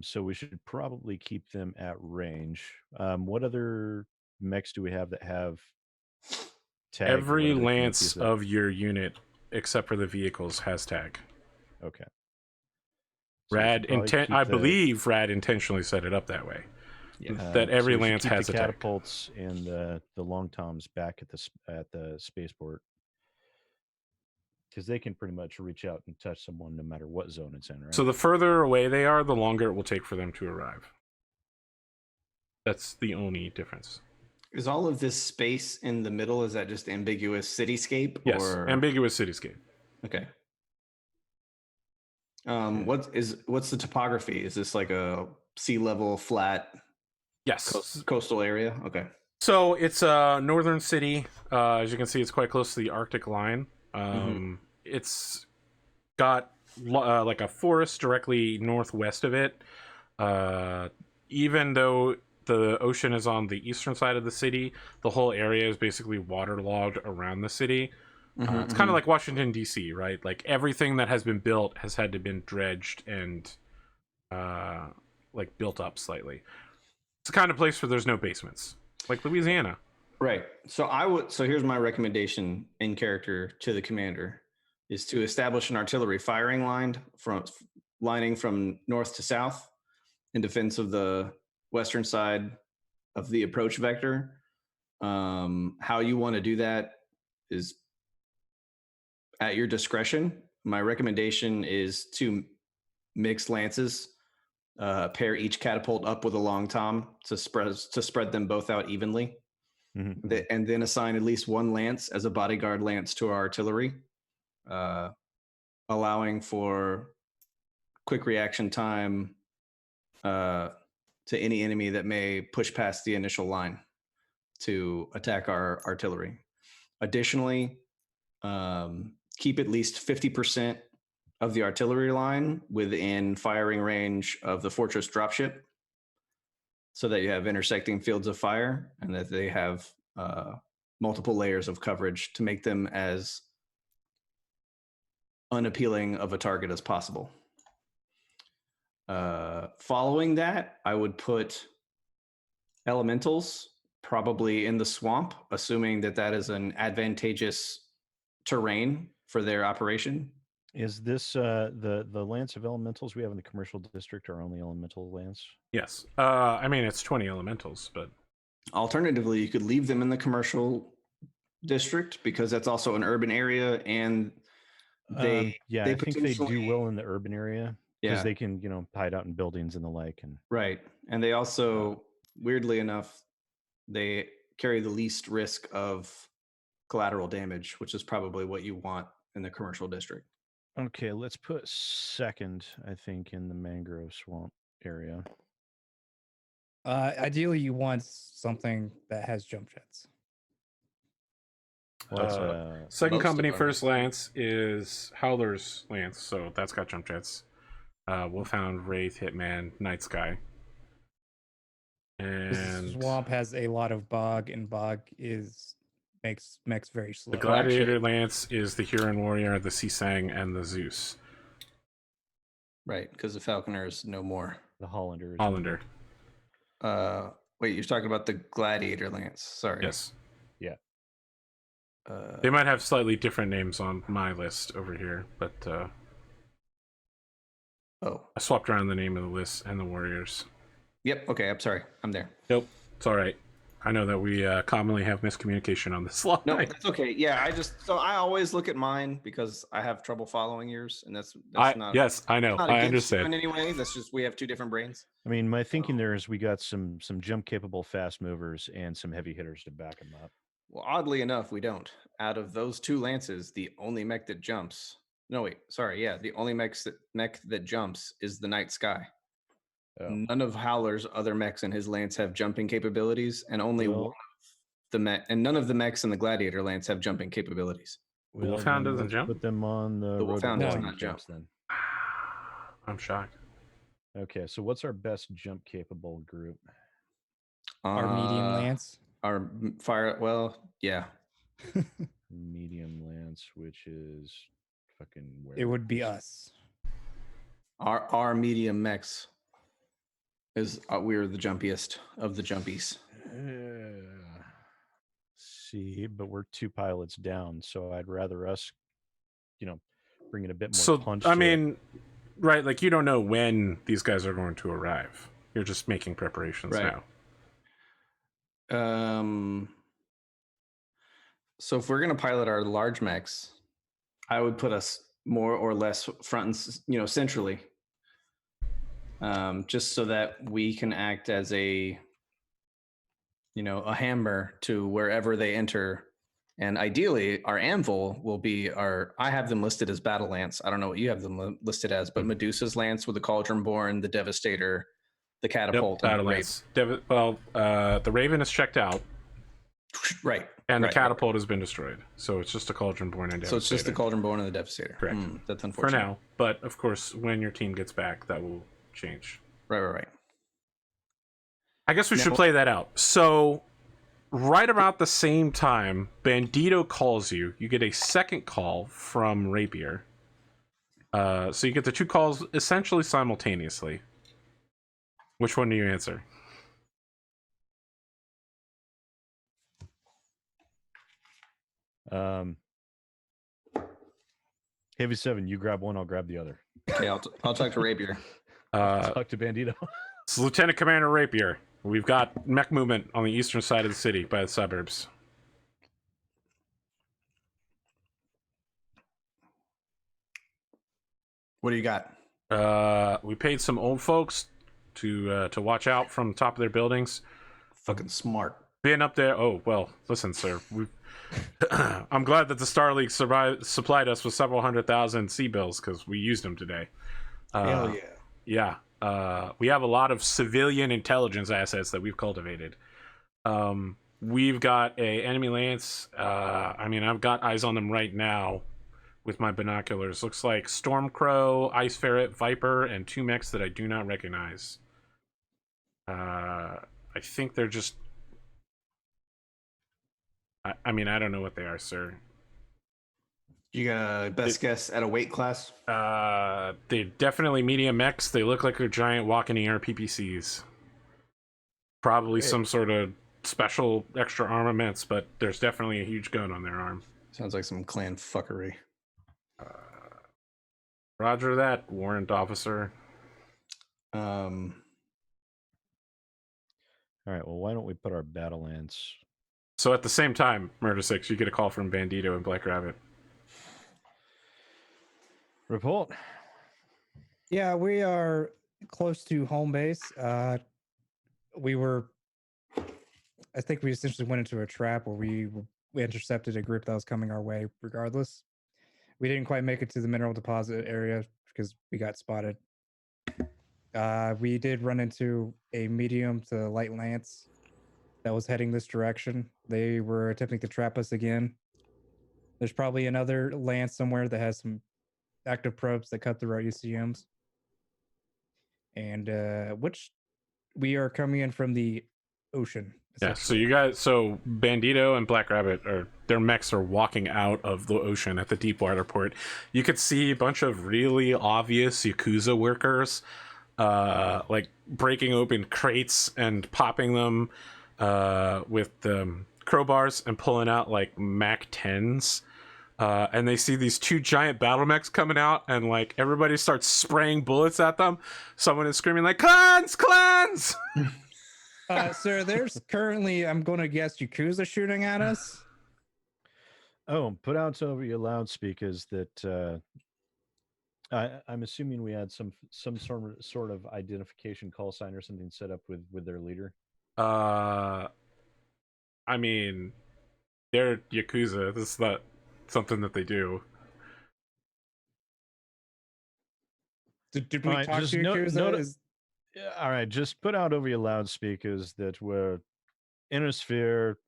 S4: So we should probably keep them at range. What other mechs do we have that have tag?
S1: Every
S4: whatever
S1: lance
S4: pieces
S1: of your unit, except for the vehicles, has tag.
S4: Okay. So we
S1: Rad
S4: should probably keep
S1: I
S4: the-
S1: believe Rad intentionally set it up that way.
S6: Yeah.
S1: That every
S4: so we should
S1: lance
S4: keep
S1: has
S4: the
S1: a tag.
S4: catapults and the long toms back at the spaceport, because they can pretty much reach out and touch someone no matter what zone it's in, right?
S1: So the further away they are, the longer it will take for them to arrive. That's the only difference.
S6: Is all of this space in the middle? Is that just ambiguous cityscape?
S1: Yes,
S6: Or...
S1: ambiguous cityscape.
S6: Okay. What's the topography? Is this like a sea level flat
S1: Yes.
S6: coastal area? Okay.
S1: So it's a northern city. As you can see, it's quite close to the Arctic line. It's got like a forest directly northwest of it. Even though the ocean is on the eastern side of the city, the whole area is basically waterlogged around the city. It's kind of like Washington D.C., right? Like everything that has been built has had to been dredged and like built up slightly. It's the kind of place where there's no basements, like Louisiana.
S6: Right. So here's my recommendation in character to the commander is to establish an artillery firing line lining from north to south in defense of the western side of the approach vector. How you want to do that is at your discretion. My recommendation is to mix lances, pair each catapult up with a long tom to spread them both out evenly. And then assign at least one lance as a bodyguard lance to our artillery, allowing for quick reaction time to any enemy that may push past the initial line to attack our artillery. Additionally, keep at least 50% of the artillery line within firing range of the fortress dropship, so that you have intersecting fields of fire and that they have multiple layers of coverage to make them as unappealing of a target as possible. Following that, I would put elementals probably in the swamp, assuming that that is an advantageous terrain for their operation.
S4: Is this the lance of elementals we have in the commercial district our only elemental lance?
S1: Yes. I mean, it's 20 elementals, but
S6: Alternatively, you could leave them in the commercial district because that's also an urban area, and
S4: I think they do well in the urban area because they can, hide out in buildings and the like. And
S6: right, and they also, weirdly enough, they carry the least risk of collateral damage, which is probably what you want in the commercial district.
S4: Okay, let's put second, I think, in the mangrove swamp area.
S3: Ideally, you want something that has jump jets.
S4: Well,
S1: second company first lance is Howler's lance, so that's got jump jets. Wolfhound, Wraith, Hitman, Night Sky. And
S3: Swamp has a lot of bog, and bog makes mechs very slow.
S1: The Gladiator lance is the Huron Warrior, the Sisang, and the Zeus.
S6: Right, because the Falconer is no more.
S4: The Hollander.
S6: Wait, you're talking about the Gladiator lance? Sorry.
S1: Yes.
S4: Yeah.
S1: They might have slightly different names on my list over here, but I swapped around the name of the list and the warriors.
S6: Yep. Okay. I'm sorry. I'm there.
S1: Nope. It's all right. I know that we commonly have miscommunication on this slide.
S6: No, that's okay. Yeah, I always look at mine because I have trouble following yours, and that's not.
S1: Yes, I know. I understand.
S6: In any way, that's just we have two different brains.
S4: I mean, my thinking there is we got some jump capable fast movers and some heavy hitters to back them up.
S6: Well, oddly enough, we don't. Out of those two lances, the only mech that jumps. No, wait. Sorry. Yeah, the only mech that jumps is the Night Sky. Oh. None of Howler's other mechs in his lance have jumping capabilities, and only one of the and none of the mechs in the Gladiator lance have jumping capabilities.
S1: The Wolfhound doesn't jump?
S4: Put them on the
S6: Wolfhound does not jump.
S4: Then.
S1: I'm shocked.
S4: Okay, so what's our best jump capable group?
S3: Our medium lance.
S6: Our fire. Well, yeah.
S4: Medium lance, which is fucking where?
S3: It would be us.
S6: Our medium mechs is we're the jumpiest of the jumpies.
S4: See, but we're two pilots down, so I'd rather us, bring it a bit more punch.
S1: I mean, right? Like you don't know when these guys are going to arrive. You're just making preparations now.
S6: So if we're gonna pilot our large mechs, I would put us more or less front and centrally, just so that we can act as a hammer to wherever they enter. And ideally, our anvil will be I have them listed as battle lance. I don't know what you have them listed as, but Medusa's lance with the Cauldron-born, the Devastator, the Catapult,
S1: battle lance. The Raven is checked out.
S6: Right.
S1: And the
S6: Right, right,
S1: catapult has been destroyed, so it's just a Cauldron Born and
S6: So it's just the
S1: Devastator.
S6: Cauldron Born and the Devastator.
S1: Correct.
S6: That's
S1: For
S6: unfortunate.
S1: now. But of course, when your team gets back, that will change.
S6: Right.
S1: I guess we should
S6: Now-
S1: play that out. So, right about the same time, Bandito calls you. You get a second call from Rapier. So you get the two calls essentially simultaneously. Which one do you answer?
S4: Heavy 7, you grab one, I'll grab the other.
S6: Okay, I'll talk to Rapier.
S4: Talk to Bandito.
S1: It's Lieutenant Commander Rapier. We've got mech movement on the eastern side of the city by the suburbs.
S6: What do you got?
S1: We paid some old folks to watch out from the top of their buildings.
S6: Fucking smart.
S1: Being up there. Oh well, listen, sir. I'm glad that the Star League supplied us with several 100,000 C-bills because we used them today.
S6: Hell yeah.
S1: Yeah. We have a lot of civilian intelligence assets that we've cultivated. We've got a enemy lance. I've got eyes on them right now with my binoculars. Looks like Stormcrow, Ice Ferret, Viper, and 2 mechs that I do not recognize. I think they're just... I don't know what they are, sir.
S6: You got a best guess at a weight class?
S1: They're definitely medium mechs. They look like they're giant walking ER PPCs. Probably some sort of special extra armaments, but there's definitely a huge gun on their arm.
S6: Sounds like some clan fuckery.
S1: Roger that, warrant officer.
S4: All right, well, why don't we put our battle lance...
S1: So at the same time, Murder 6, you get a call from Bandito and Black Rabbit.
S4: Report.
S3: Yeah, we are close to home base. I think we essentially went into a trap where we intercepted a group that was coming our way regardless. We didn't quite make it to the mineral deposit area because we got spotted. We did run into a medium to light lance that was heading this direction. They were attempting to trap us again. There's probably another lance somewhere that has some active probes that cut through our ECMs. And which we are coming in from the ocean.
S1: Yeah, so Bandito and Black Rabbit, their mechs are walking out of the ocean at the Deepwater port. You could see a bunch of really obvious Yakuza workers like breaking open crates and popping them with crowbars and pulling out like Mac 10s. And they see these 2 giant Battlemechs coming out, and like everybody starts spraying bullets at them. Someone is screaming like, "Clans! Clans!"
S3: Sir, there's currently, I'm going to guess, Yakuza shooting at us.
S4: Oh, put out over your loudspeakers that I'm assuming we had some sort of identification call sign or something set up with their leader.
S1: They're Yakuza. This is not something that they do.
S3: Did we
S4: All right,
S3: talk
S4: just
S3: to Yakuza?
S4: Yeah, all right, just put out over your loudspeakers that we're inner sphere.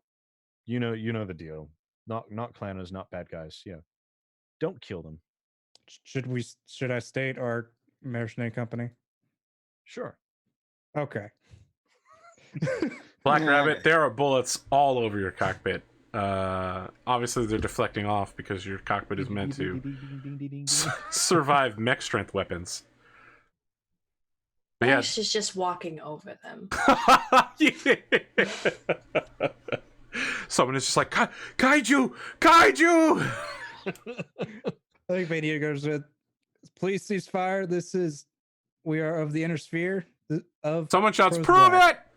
S4: You know the deal. Not clanners, not bad guys. Yeah, don't kill them.
S3: Should I state our mercenary company?
S4: Sure.
S3: Okay.
S1: Black Rabbit, there are bullets all over your cockpit. Obviously they're deflecting off because your cockpit is meant to survive mech strength weapons. But yeah.
S5: Ash is just walking over them.
S1: Someone is just like, Kaiju! Kaiju!
S3: I think Vadia goes with, please cease fire. We are of the inner sphere of...
S1: Someone shouts,
S3: Crow's
S1: prove
S3: Black.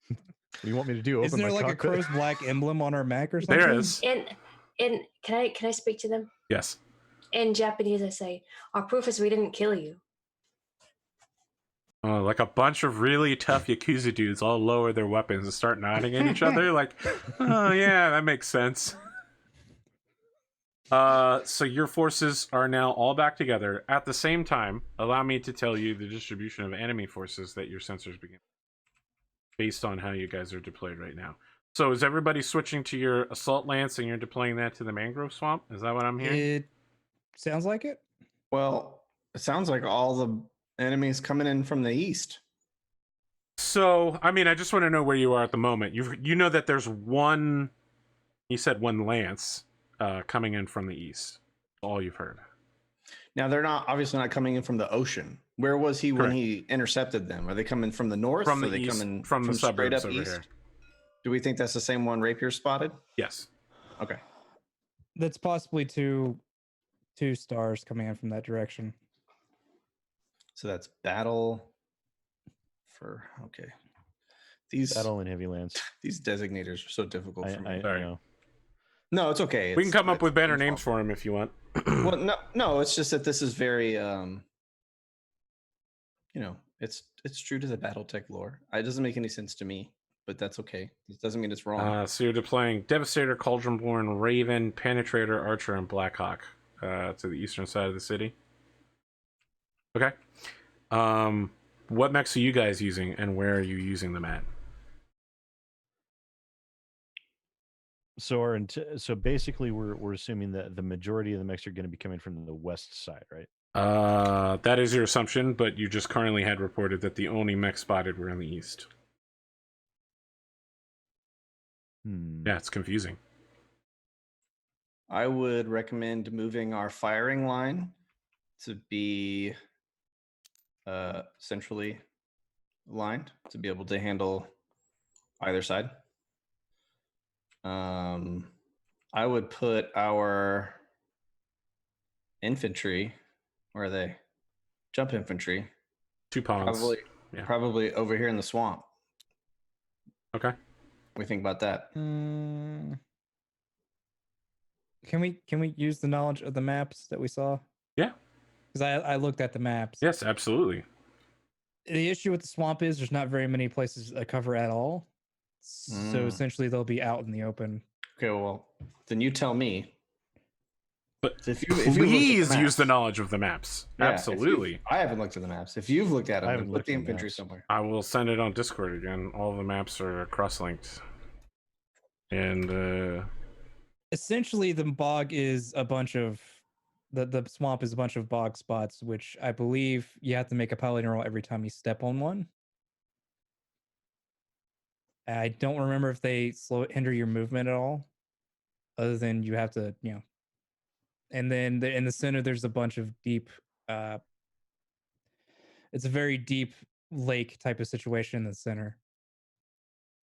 S4: What do you want me to do?
S3: Isn't there like
S4: cockpit?
S3: a Crow's Black emblem on our mech or something?
S1: There is.
S5: And can I speak to them?
S1: Yes.
S5: In Japanese, I say, our proof is we didn't kill you.
S1: Like a bunch of really tough Yakuza dudes all lower their weapons and start nodding at each other like, oh yeah, that makes sense. So your forces are now all back together. At the same time, allow me to tell you the distribution of enemy forces that your sensors begin based on how you guys are deployed right now. So is everybody switching to your assault lance and you're deploying that to the mangrove swamp? Is that what I'm hearing?
S3: It sounds like it.
S6: Well, it sounds like all the enemies coming in from the east.
S1: So, I mean, I just want to know where you are at the moment. You know that there's one. You said one lance coming in from the east. All you've heard.
S6: Now they're not obviously not coming in from the ocean. Where was he when
S1: Correct.
S6: he intercepted them? Are they coming from the north?
S1: From
S6: Are
S1: the
S6: they
S1: east,
S6: coming
S1: from the
S6: straight
S1: suburbs
S6: up
S1: over
S6: east?
S1: here.
S6: Do we think that's the same one Rapier spotted?
S1: Yes.
S6: Okay.
S3: That's possibly two stars coming in from that direction.
S6: So that's battle for okay. These
S4: Battle and heavy lance.
S6: these designators are so difficult for me.
S4: I
S1: Sorry.
S4: know.
S6: No, it's okay.
S1: We can come up
S6: it's
S1: with better
S6: my
S1: names
S6: fault.
S1: for him if you want.
S6: Well, no, it's just that this is very it's true to the Battletech lore. It doesn't make any sense to me, but that's okay. It doesn't mean it's wrong.
S1: So you're deploying Devastator, Cauldronborn, Raven, Penetrator, Archer, and Blackhawk to the eastern side of the city. Okay. What mechs are you guys using, and where are you using them at?
S4: So so basically, we're assuming that the majority of the mechs are going to be coming from the west side, right?
S1: That is your assumption, but you just currently had reported that the only mech spotted were in the east. Yeah, it's confusing.
S6: I would recommend moving our firing line to be centrally aligned to be able to handle either side. I would put our infantry, where are they? Jump infantry.
S1: 2 pawns.
S6: Probably over here in the swamp.
S1: Okay.
S6: What do you think about that?
S3: Can we use the knowledge of the maps that we saw?
S1: Yeah.
S3: Because I looked at the maps.
S1: Yes, absolutely.
S3: The issue with the swamp is there's not very many places to cover at all. So essentially they'll be out in the open.
S6: Okay, well, then you tell me.
S1: But
S6: if
S1: please use the knowledge of the maps.
S6: Yeah,
S1: absolutely.
S6: I haven't looked at the maps. If you've looked at them,
S4: I haven't
S6: put
S4: looked
S6: the
S4: at the
S6: infantry
S4: maps.
S6: somewhere.
S1: I will send it on Discord again. All the maps are cross-linked. And
S3: essentially the bog is a bunch of the swamp is a bunch of bog spots, which I believe you have to make a piloting roll every time you step on one. I don't remember if they hinder your movement at all, other than you have to, And then in the center, there's a bunch of deep. It's a very deep lake type of situation in the center.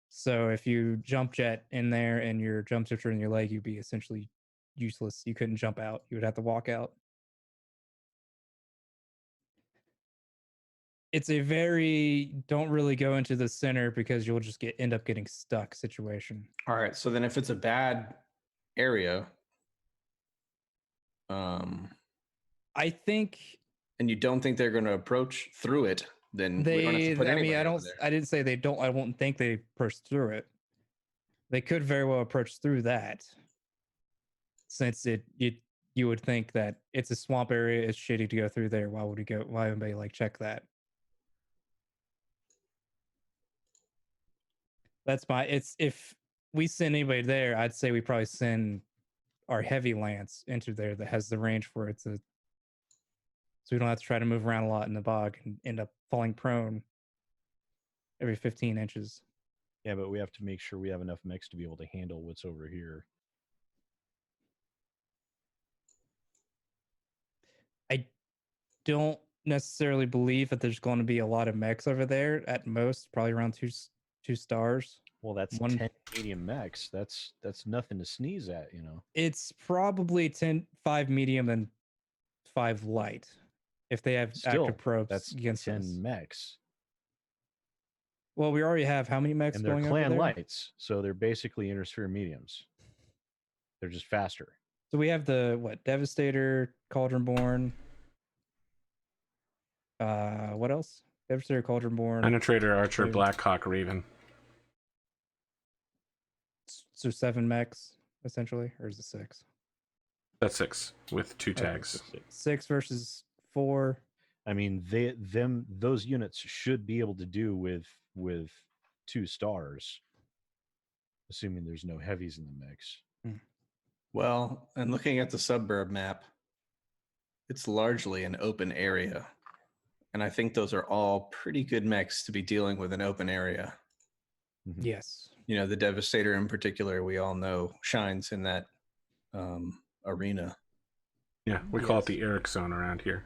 S3: So if you jump jet in there and your jump shifter in your leg, you'd be essentially useless. You couldn't jump out. You would have to walk out. It's a very don't really go into the center because you'll just end up getting stuck situation.
S6: All right. So then if it's a bad area,
S3: I think,
S6: and you don't think they're going to approach through it, then we don't have to put anybody over there.
S3: I didn't say they don't. I won't think they approach through it. They could very well approach through that, since you would think that it's a swamp area. It's shitty to go through there. Why would we go? Why would anybody check that? That's if we send anybody there, I'd say we probably send our heavy lance into there that has the range for it so we don't have to try to move around a lot in the bog and end up falling prone every 15 inches.
S4: Yeah, but we have to make sure we have enough mechs to be able to handle what's over here.
S3: I don't necessarily believe that there's going to be a lot of mechs over there. At most, probably around two stars.
S4: Well, that's 10 medium mechs. That's nothing to sneeze at,
S3: It's probably 5 medium and 5 light. If they have active probes
S4: that's
S3: against
S4: 10
S3: us.
S4: mechs.
S3: Well, we already have how many mechs
S4: and they're
S3: going
S4: clan
S3: over there?
S4: lights, so they're basically intersphere mediums. They're just faster.
S3: So we have the Devastator, Cauldronborn. What else? Devastator, Cauldronborn.
S1: Penetrator, Archer, Blackhawk, Raven.
S3: So 7 mechs, essentially, or is it 6?
S1: That's 6 with 2 tags.
S3: 6 versus 4.
S4: I mean, those units should be able to do with 2 stars. assuming there's no heavies in the mix.
S6: Well, and looking at the suburb map, it's largely an open area. And I think those are all pretty good mechs to be dealing with an open area.
S4: Mhm.
S3: Yes.
S6: You know, the Devastator in particular, we all know shines in that arena.
S1: Yeah, we call it the Eric zone around here.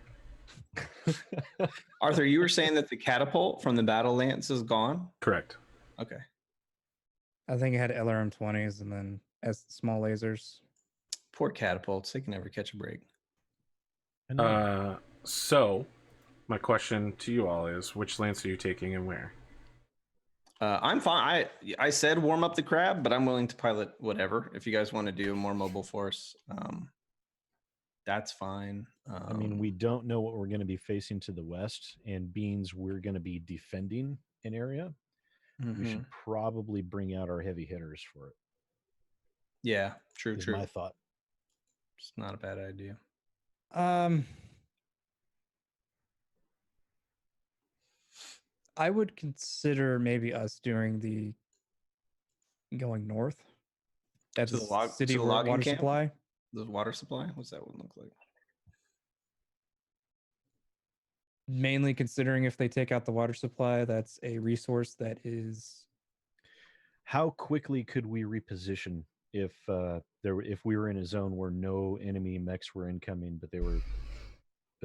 S6: Arthur, you were saying that the catapult from the Battle Lance is gone?
S1: Correct.
S6: Okay.
S3: I think it had LRM 20s and then as small lasers.
S6: Poor catapults. They can never catch a break.
S4: I know.
S1: So, my question to you all is, which lance are you taking and where?
S6: I'm fine. I said warm up the crab, but I'm willing to pilot whatever. If you guys want to do a more mobile force, that's fine.
S4: I mean, we don't know what we're going to be facing to the west, and beans we're going to be defending an area. We should probably bring out our heavy hitters for it.
S6: Yeah, true.
S4: Is my thought.
S6: It's not a bad idea.
S3: I would consider maybe us doing the going north. That's
S6: To the log-
S3: city
S6: to the logging
S3: water
S6: camp?
S3: supply.
S6: The water supply? What's that one look like?
S3: Mainly considering if they take out the water supply, that's a resource that is.
S4: How quickly could we reposition if if we were in a zone where no enemy mechs were incoming, but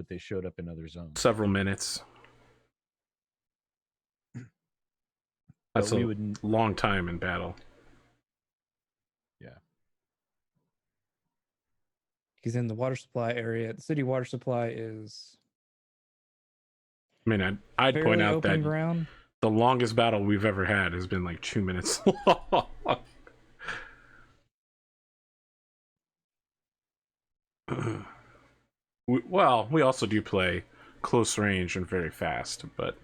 S4: they showed up in other zones?
S1: Several minutes. That's
S4: we
S1: a
S4: would
S1: long time in battle.
S4: Yeah.
S3: Because in the water supply area, the city water supply is.
S1: I mean, I'd point out that
S3: ground.
S1: the longest battle we've ever had has been like 2 minutes long. We also do play close range and very fast, but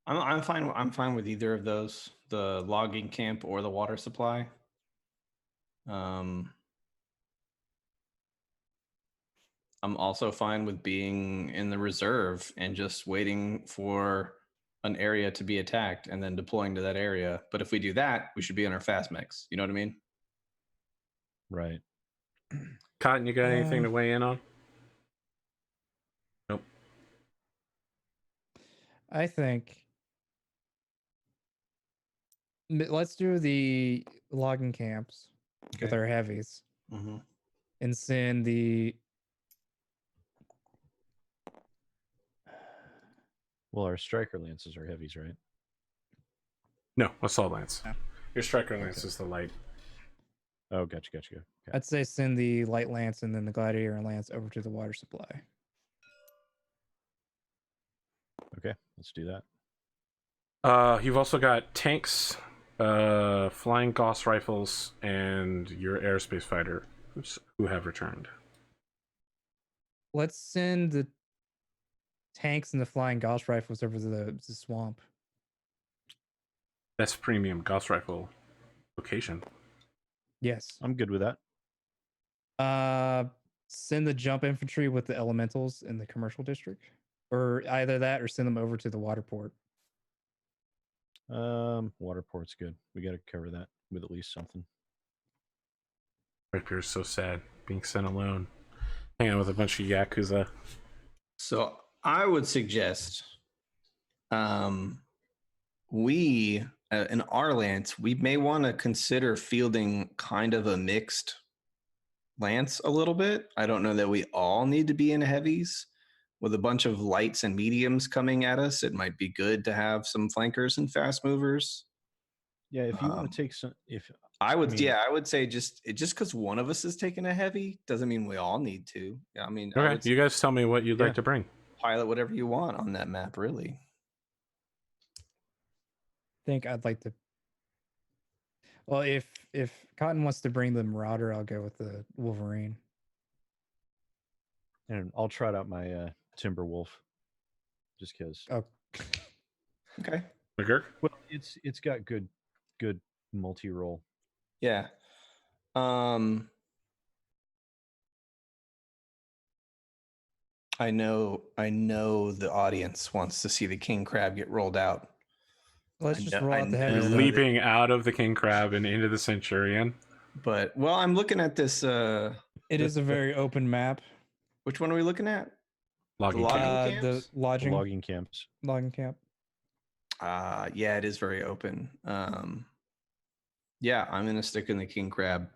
S6: I'm fine. I'm fine with either of those, the logging camp or the water supply. I'm also fine with being in the reserve and just waiting for an area to be attacked and then deploying to that area. But if we do that, we should be on our fast mix. You know what I mean?
S4: Right.
S1: Cotton, you got anything to weigh in on? Nope.
S3: I think. Let's do the logging camps with our heavies and send the.
S4: Well, our striker lances are heavies, right?
S1: No, assault lance. Your striker lance is the light.
S4: Oh, gotcha. Okay.
S3: I'd say send the light lance and then the gladiator lance over to the water supply.
S4: Okay, let's do that.
S1: You've also got tanks, flying Gauss rifles, and your airspace fighter who have returned.
S3: Let's send the tanks and the flying Gauss rifles over to the swamp.
S1: That's premium Gauss rifle location.
S3: Yes.
S4: I'm good with that.
S3: Send the jump infantry with the elementals in the commercial district, or either that or send them over to the water port.
S4: Water port's good. We got to cover that with at least something.
S1: Rapier's so sad being sent alone, hanging out with a bunch of Yakuza.
S6: So I would suggest we in our lance, we may want to consider fielding kind of a mixed lance a little bit. I don't know that we all need to be in heavies. With a bunch of lights and mediums coming at us, it might be good to have some flankers and fast movers.
S4: Yeah, if you want to take some,
S6: I would say just because one of us is taking a heavy doesn't mean we all need to. I mean,
S1: okay, you guys tell me what you'd like to bring.
S6: Pilot whatever you want on that map, really.
S3: I think I'd like to. Well, if Cotton wants to bring the Marauder, I'll go with the Wolverine.
S4: And I'll trot out my Timberwolf, just because.
S3: Oh,
S6: okay.
S1: McGurk?
S4: Well, it's got good multi-roll.
S6: Yeah. I know the audience wants to see the king crab get rolled out.
S3: Let's
S6: I
S3: just
S6: know-
S3: roll
S6: I
S3: out the
S6: know
S3: heavy
S6: that.
S3: stuff.
S1: Leaping out of the king crab and into the centurion.
S6: But well, I'm looking at this.
S3: It is a very open map.
S6: Which one are we looking at?
S1: Logging
S6: logging
S1: camp.
S6: camps?
S3: The
S4: The
S3: lodging
S4: logging camps.
S3: logging camp.
S6: Yeah, it is very open. Yeah, I'm gonna stick in the king crab.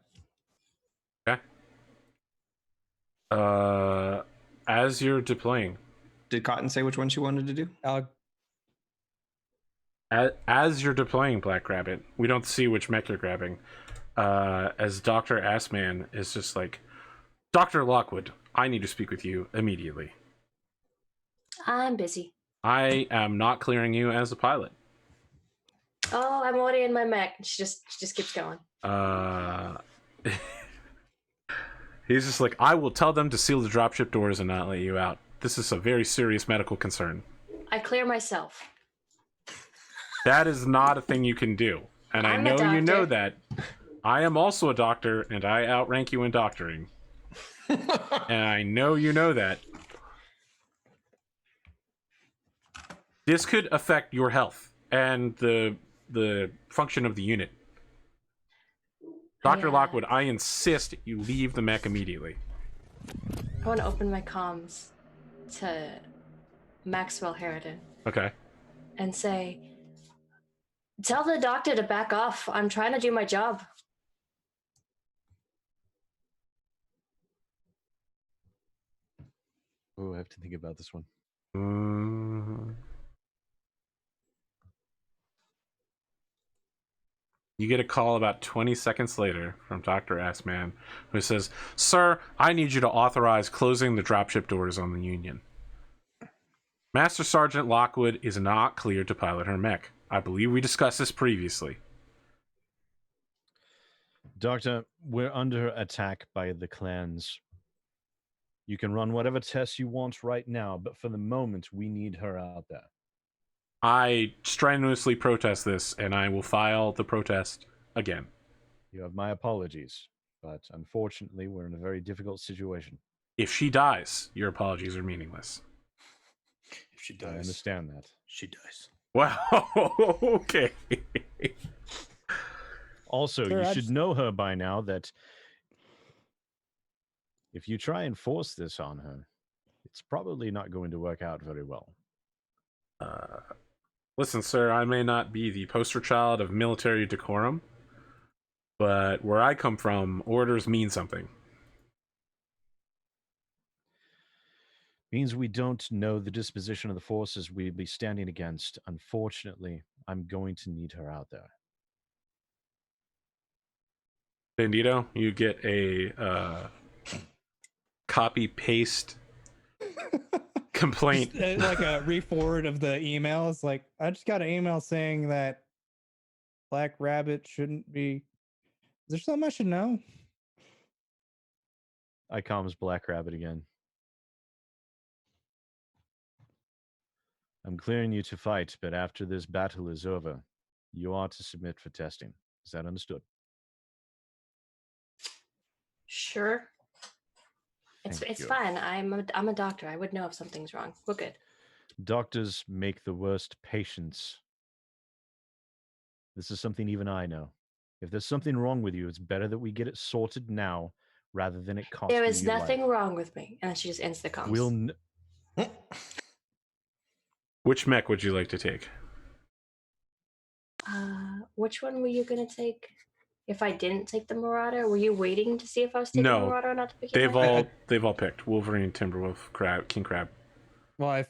S1: As you're deploying,
S6: Did Cotton say which one she wanted to do?
S1: as you're deploying Black Rabbit, we don't see which mech you're grabbing. As Dr. Assman is just like, Dr. Lockwood, I need to speak with you immediately.
S5: I'm busy.
S1: I am not clearing you as a pilot.
S5: Oh, I'm already in my mech. She just keeps going.
S1: He's just like, I will tell them to seal the dropship doors and not let you out. This is a very serious medical concern.
S5: I clear myself.
S1: That is not a thing you can do. And I
S5: I'm a
S1: know you know
S5: doctor.
S1: that. I am also a doctor, and I outrank you in doctoring. And I know you know that. This could affect your health and the function of the unit. Dr.
S5: Yeah.
S1: Lockwood, I insist you leave the mech immediately.
S5: I want to open my comms to Maxwell Harridan
S1: Okay.
S5: and say, tell the doctor to back off. I'm trying to do my job.
S4: Oh, I have to think about this one.
S1: You get a call about 20 seconds later from Dr. Assman, who says, Sir, I need you to authorize closing the dropship doors on the Union. Master Sergeant Lockwood is not cleared to pilot her mech. I believe we discussed this previously.
S4: Doctor, we're under attack by the clans. You can run whatever tests you want right now, but for the moment, we need her out there.
S1: I strenuously protest this, and I will file the protest again.
S4: You have my apologies, but unfortunately, we're in a very difficult situation.
S1: If she dies, your apologies are meaningless.
S6: If she
S4: I
S6: dies,
S4: understand that.
S6: she dies.
S1: Wow, okay.
S4: Also,
S3: Sir,
S4: you
S3: I
S4: should
S3: just-
S4: know her by now that if you try and force this on her, it's probably not going to work out very well.
S1: Listen, sir, I may not be the poster child of military decorum, but where I come from, orders mean something.
S4: Means we don't know the disposition of the forces we'd be standing against. Unfortunately, I'm going to need her out there.
S1: Bandito, you get a copy-paste complaint.
S3: Just, like a re-forward of the email. It's like, I just got an email saying that Black Rabbit shouldn't be. Is there something I should know?
S4: I comms Black Rabbit again. I'm clearing you to fight, but after this battle is over, you are to submit for testing. Is that understood?
S5: Sure. It's
S4: Thank you.
S5: fine. I'm a doctor. I would know if something's wrong. We're good.
S4: Doctors make the worst patients. This is something even I know. If there's something wrong with you, it's better that we get it sorted now rather than it cost
S5: There
S4: you
S5: is
S4: your
S5: nothing
S4: life.
S5: wrong with me. And then she just ends the comms.
S4: We'll
S1: Which mech would you like to take?
S5: Which one were you gonna take? If I didn't take the Marauder, were you waiting to see if I was taking
S1: No,
S5: the Marauder or not to pick
S1: They've
S5: it?
S1: all picked Wolverine, Timberwolf, Crab, King Crab.
S3: Well, I'd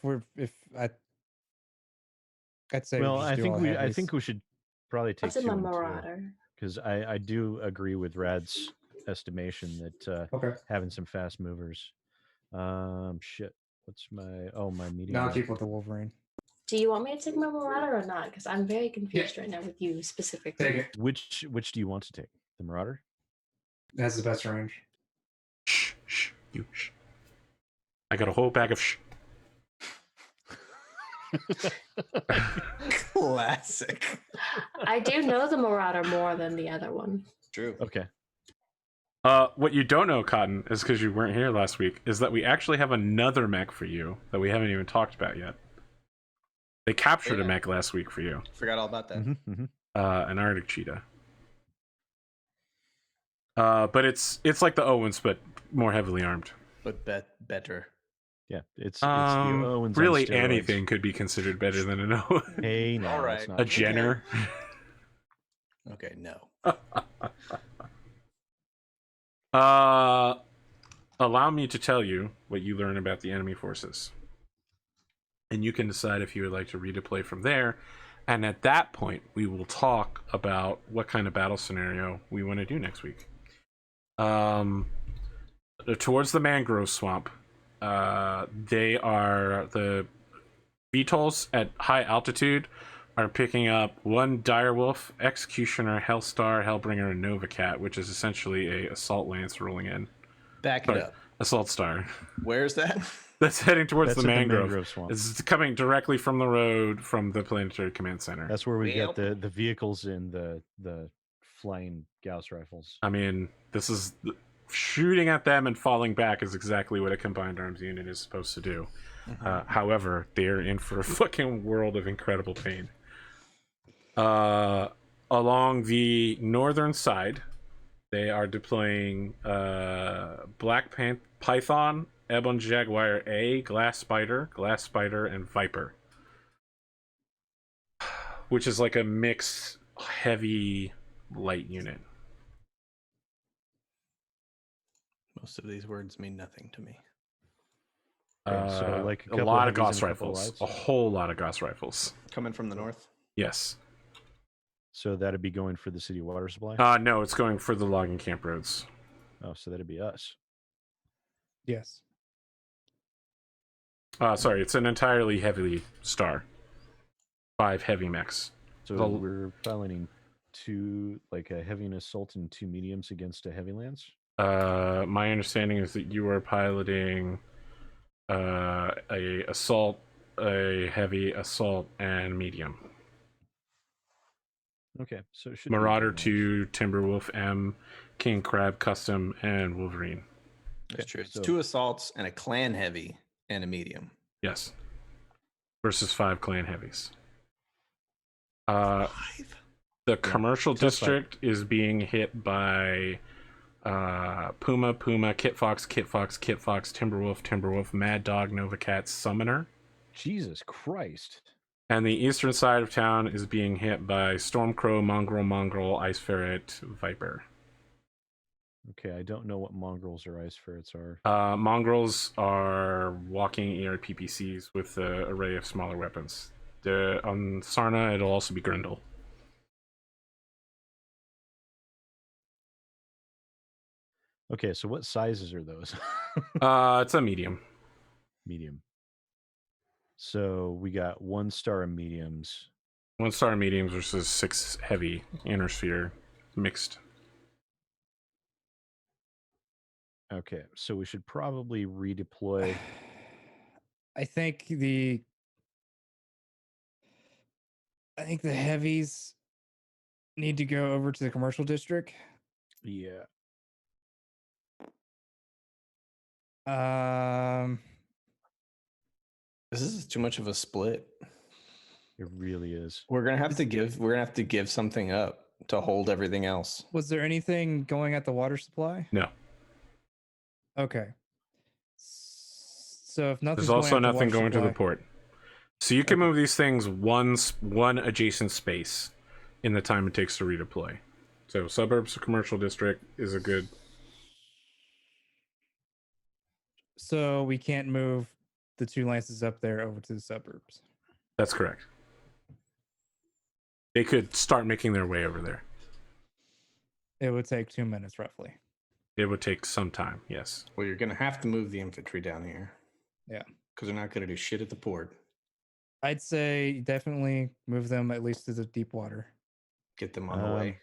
S3: say.
S4: well,
S3: we just
S4: I
S3: do
S4: think
S3: all
S4: we
S3: heavies.
S4: think we should probably take
S5: What's in
S4: two
S5: my
S4: and two.
S5: Marauder?
S4: Because I do agree with Rad's estimation that
S7: Okay.
S4: having some fast movers. Shit. What's my my medium?
S7: Now
S4: mech.
S7: keep
S3: with the Wolverine.
S5: Do you want me to take my Marauder or not? Because I'm very confused right now with you specifically.
S7: Take it.
S4: Which do you want to take? The Marauder?
S7: It has the best range.
S1: Shh, shh, you shh. I got a whole bag of shh.
S6: Classic.
S5: I do know the Marauder more than the other one.
S6: True.
S4: Okay.
S1: What you don't know, Cotton, is because you weren't here last week, is that we actually have another mech for you that we haven't even talked about yet. They captured a
S6: Yeah.
S1: mech last week for you.
S6: Forgot all about that.
S1: An Arctic cheetah. But it's like the Owens, but more heavily armed.
S6: But better.
S4: Yeah, it's the Owens on
S1: really
S4: steroids.
S1: anything could be considered better than an Owen.
S4: Hey, no,
S6: All
S4: it's
S6: right.
S4: not
S1: A
S4: true.
S1: Jenner.
S6: Okay, no.
S1: Allow me to tell you what you learn about the enemy forces. And you can decide if you would like to redeploy from there. And at that point, we will talk about what kind of battle scenario we want to do next week. Towards the mangrove swamp, they are the VTOLs at high altitude are picking up one Direwolf, Executioner, Hellstar, Hellbringer, and Novacat, which is essentially a assault lance rolling in.
S6: Back
S1: Sorry,
S6: it up.
S1: Assault Star.
S6: Where's that?
S1: That's heading towards
S4: That's
S1: the
S4: at
S1: mangrove.
S4: swamp.
S1: It's coming directly from the road from the Planetary Command Center.
S4: That's where we
S6: Well.
S4: get the vehicles and the flying Gauss rifles.
S1: I mean, this is shooting at them and falling back is exactly what a combined arms unit is supposed to do. However, they're in for a fucking world of incredible pain. Along the northern side, they are deploying Black Python, Ebon Jaguar A, Glass Spider, and Viper. Which is like a mixed heavy light unit.
S6: Most of these words mean nothing to me.
S4: Okay, so like
S1: a lot of
S4: heavies
S1: Gauss
S4: and a couple
S1: rifles.
S4: lights?
S1: A whole lot of Gauss rifles.
S6: Coming from the north.
S1: Yes.
S4: So that'd be going for the city water supply.
S1: No, it's going for the logging camp roads.
S4: Oh, so that'd be us.
S3: Yes.
S1: Sorry, it's an entirely heavy star. 5 heavy mechs.
S4: So
S1: The-
S4: we're piloting a heavy and assault and 2 mediums against a heavy lance.
S1: My understanding is that you are piloting a assault, a heavy assault, and medium.
S4: Okay, so it should be
S1: Marauder
S4: nice.
S1: 2, Timberwolf M, King Crab Custom, and Wolverine.
S6: That's
S4: Okay,
S6: true. It's
S4: so-
S6: 2 assaults and a clan heavy and a medium.
S1: Yes. Versus 5 clan heavies.
S6: 5?
S1: The commercial
S4: tough fight.
S1: district is being hit by Puma, Kit Fox, Timberwolf, Mad Dog, Novacat, Summoner.
S4: Jesus Christ.
S1: And the eastern side of town is being hit by Stormcrow, Mongrel, Ice Ferret, Viper.
S4: Okay, I don't know what mongrels or ice ferrets are.
S1: Mongrels are walking ERPPCs with an array of smaller weapons. On Sarna, it'll also be Grendel.
S4: Okay, so what sizes are those?
S1: It's a medium.
S4: Medium. So we got 1 star mediums.
S1: 1 star mediums versus 6 heavy inner sphere mixed.
S4: Okay, so we should probably redeploy.
S3: I think the heavies need to go over to the commercial district.
S4: Yeah.
S6: This is too much of a split.
S4: It really is.
S6: We're gonna have to give something up to hold everything else.
S3: Was there anything going at the water supply?
S1: No.
S3: Okay. So if nothing's
S1: There's also
S3: going at the
S1: nothing
S3: water
S1: going to the
S3: supply-
S1: port. So you can move these things one adjacent space in the time it takes to redeploy. So suburbs to commercial district is a good.
S3: So we can't move the 2 lances up there over to the suburbs.
S1: That's correct. They could start making their way over there.
S3: It would take 2 minutes roughly.
S1: It would take some time, yes.
S6: Well, you're gonna have to move the infantry down here.
S3: Yeah.
S6: Because they're not gonna do shit at the port.
S3: I'd say definitely move them at least to the deep water.
S6: Get them on the way.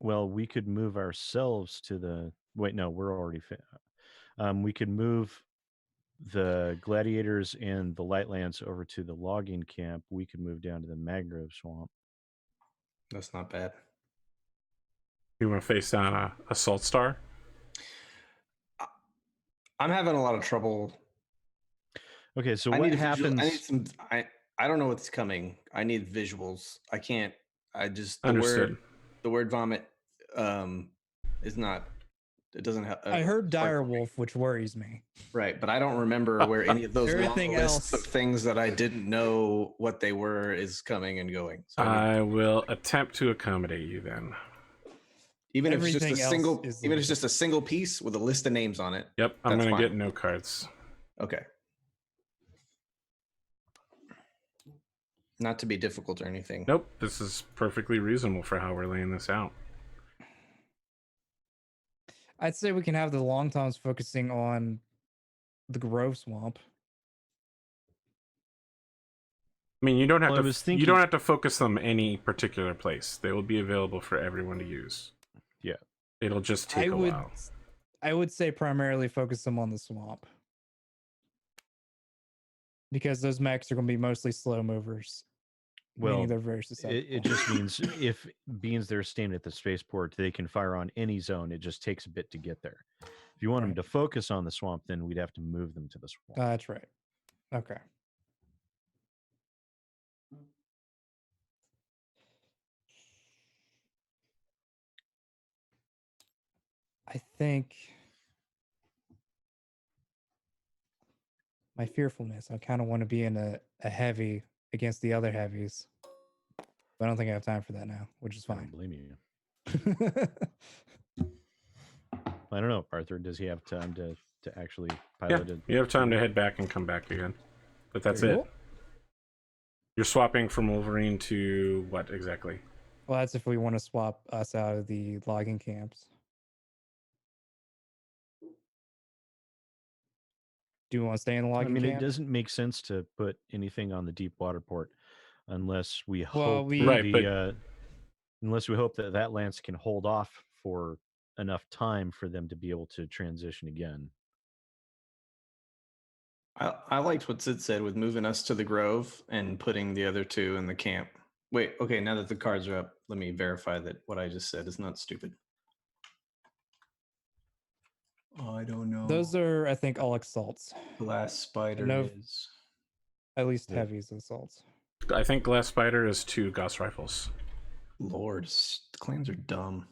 S4: Well, we could move ourselves to the. Wait, no, we're already. We could move the gladiators and the light lance over to the logging camp. We could move down to the mangrove swamp.
S6: That's not bad.
S1: You want to face down a assault star?
S6: I'm having a lot of trouble.
S4: Okay, so
S6: I
S4: what
S6: need
S4: happens?
S6: I I don't know what's coming. I need visuals. I can't. I just
S1: Understood.
S6: The word vomit is not. It doesn't have.
S3: I heard dire wolf, which worries me.
S6: Right, but I don't remember where any of those long
S3: Everything
S6: lists of
S3: else-
S6: things that I didn't know what they were is coming and going. So
S1: I will attempt to accommodate you then.
S6: even if it's just a
S3: everything else
S6: single,
S3: is
S6: even if it's just a single piece with a list of names on it.
S1: Yep, I'm
S6: That's
S1: going to
S6: fine.
S1: get no cards.
S6: Okay. Not to be difficult or anything.
S1: Nope, this is perfectly reasonable for how we're laying this out.
S3: I'd say we can have the long toms focusing on the Grove Swamp.
S1: I mean, you don't have
S4: Well, I
S1: to.
S4: was
S1: You
S4: thinking-
S1: don't have to focus them any particular place. They will be available for everyone to use.
S4: Yeah.
S1: It'll just take a while.
S3: I would say primarily focus them on the swamp. Because those mechs are going to be mostly slow movers.
S4: Well,
S3: meaning they're very susceptible.
S4: it just means if beings that are staying at the spaceport, they can fire on any zone. It just takes a bit to get there. If you want them
S3: Right.
S4: to focus on the swamp, then we'd have to move them to the swamp.
S3: That's right. Okay. I think my fearfulness, I kind of want to be in a heavy against the other heavies. But I don't think I have time for that now, which is
S4: I don't
S3: fine.
S4: blame you. I don't know, Arthur. Does he have time to actually
S1: Yeah,
S4: pilot it?
S1: you have time to head back and come back again. But that's
S3: Cool.
S1: it. You're swapping from Wolverine to what exactly?
S3: Well, that's if we want to swap us out of the logging camps. Do you want to stay in the
S4: I
S3: logging
S4: mean,
S3: camp?
S4: it doesn't make sense to put anything on the deep water port unless we
S3: Well,
S4: hope
S3: we-
S1: Right,
S4: unless we hope that that lance can hold off for enough time for them to be able to transition again.
S6: I liked what Sid said with moving us to the Grove and putting the other two in the camp. Wait, okay, now that the cards are up, let me verify that what I just said is not stupid. Oh, I don't know.
S3: Those are, I think, all assaults.
S6: Glass Spider
S3: No-
S6: is.
S3: At least
S4: Yeah.
S3: heavies assaults.
S1: I think Glass Spider is 2 Gauss rifles.
S6: Lord, the clans are dumb.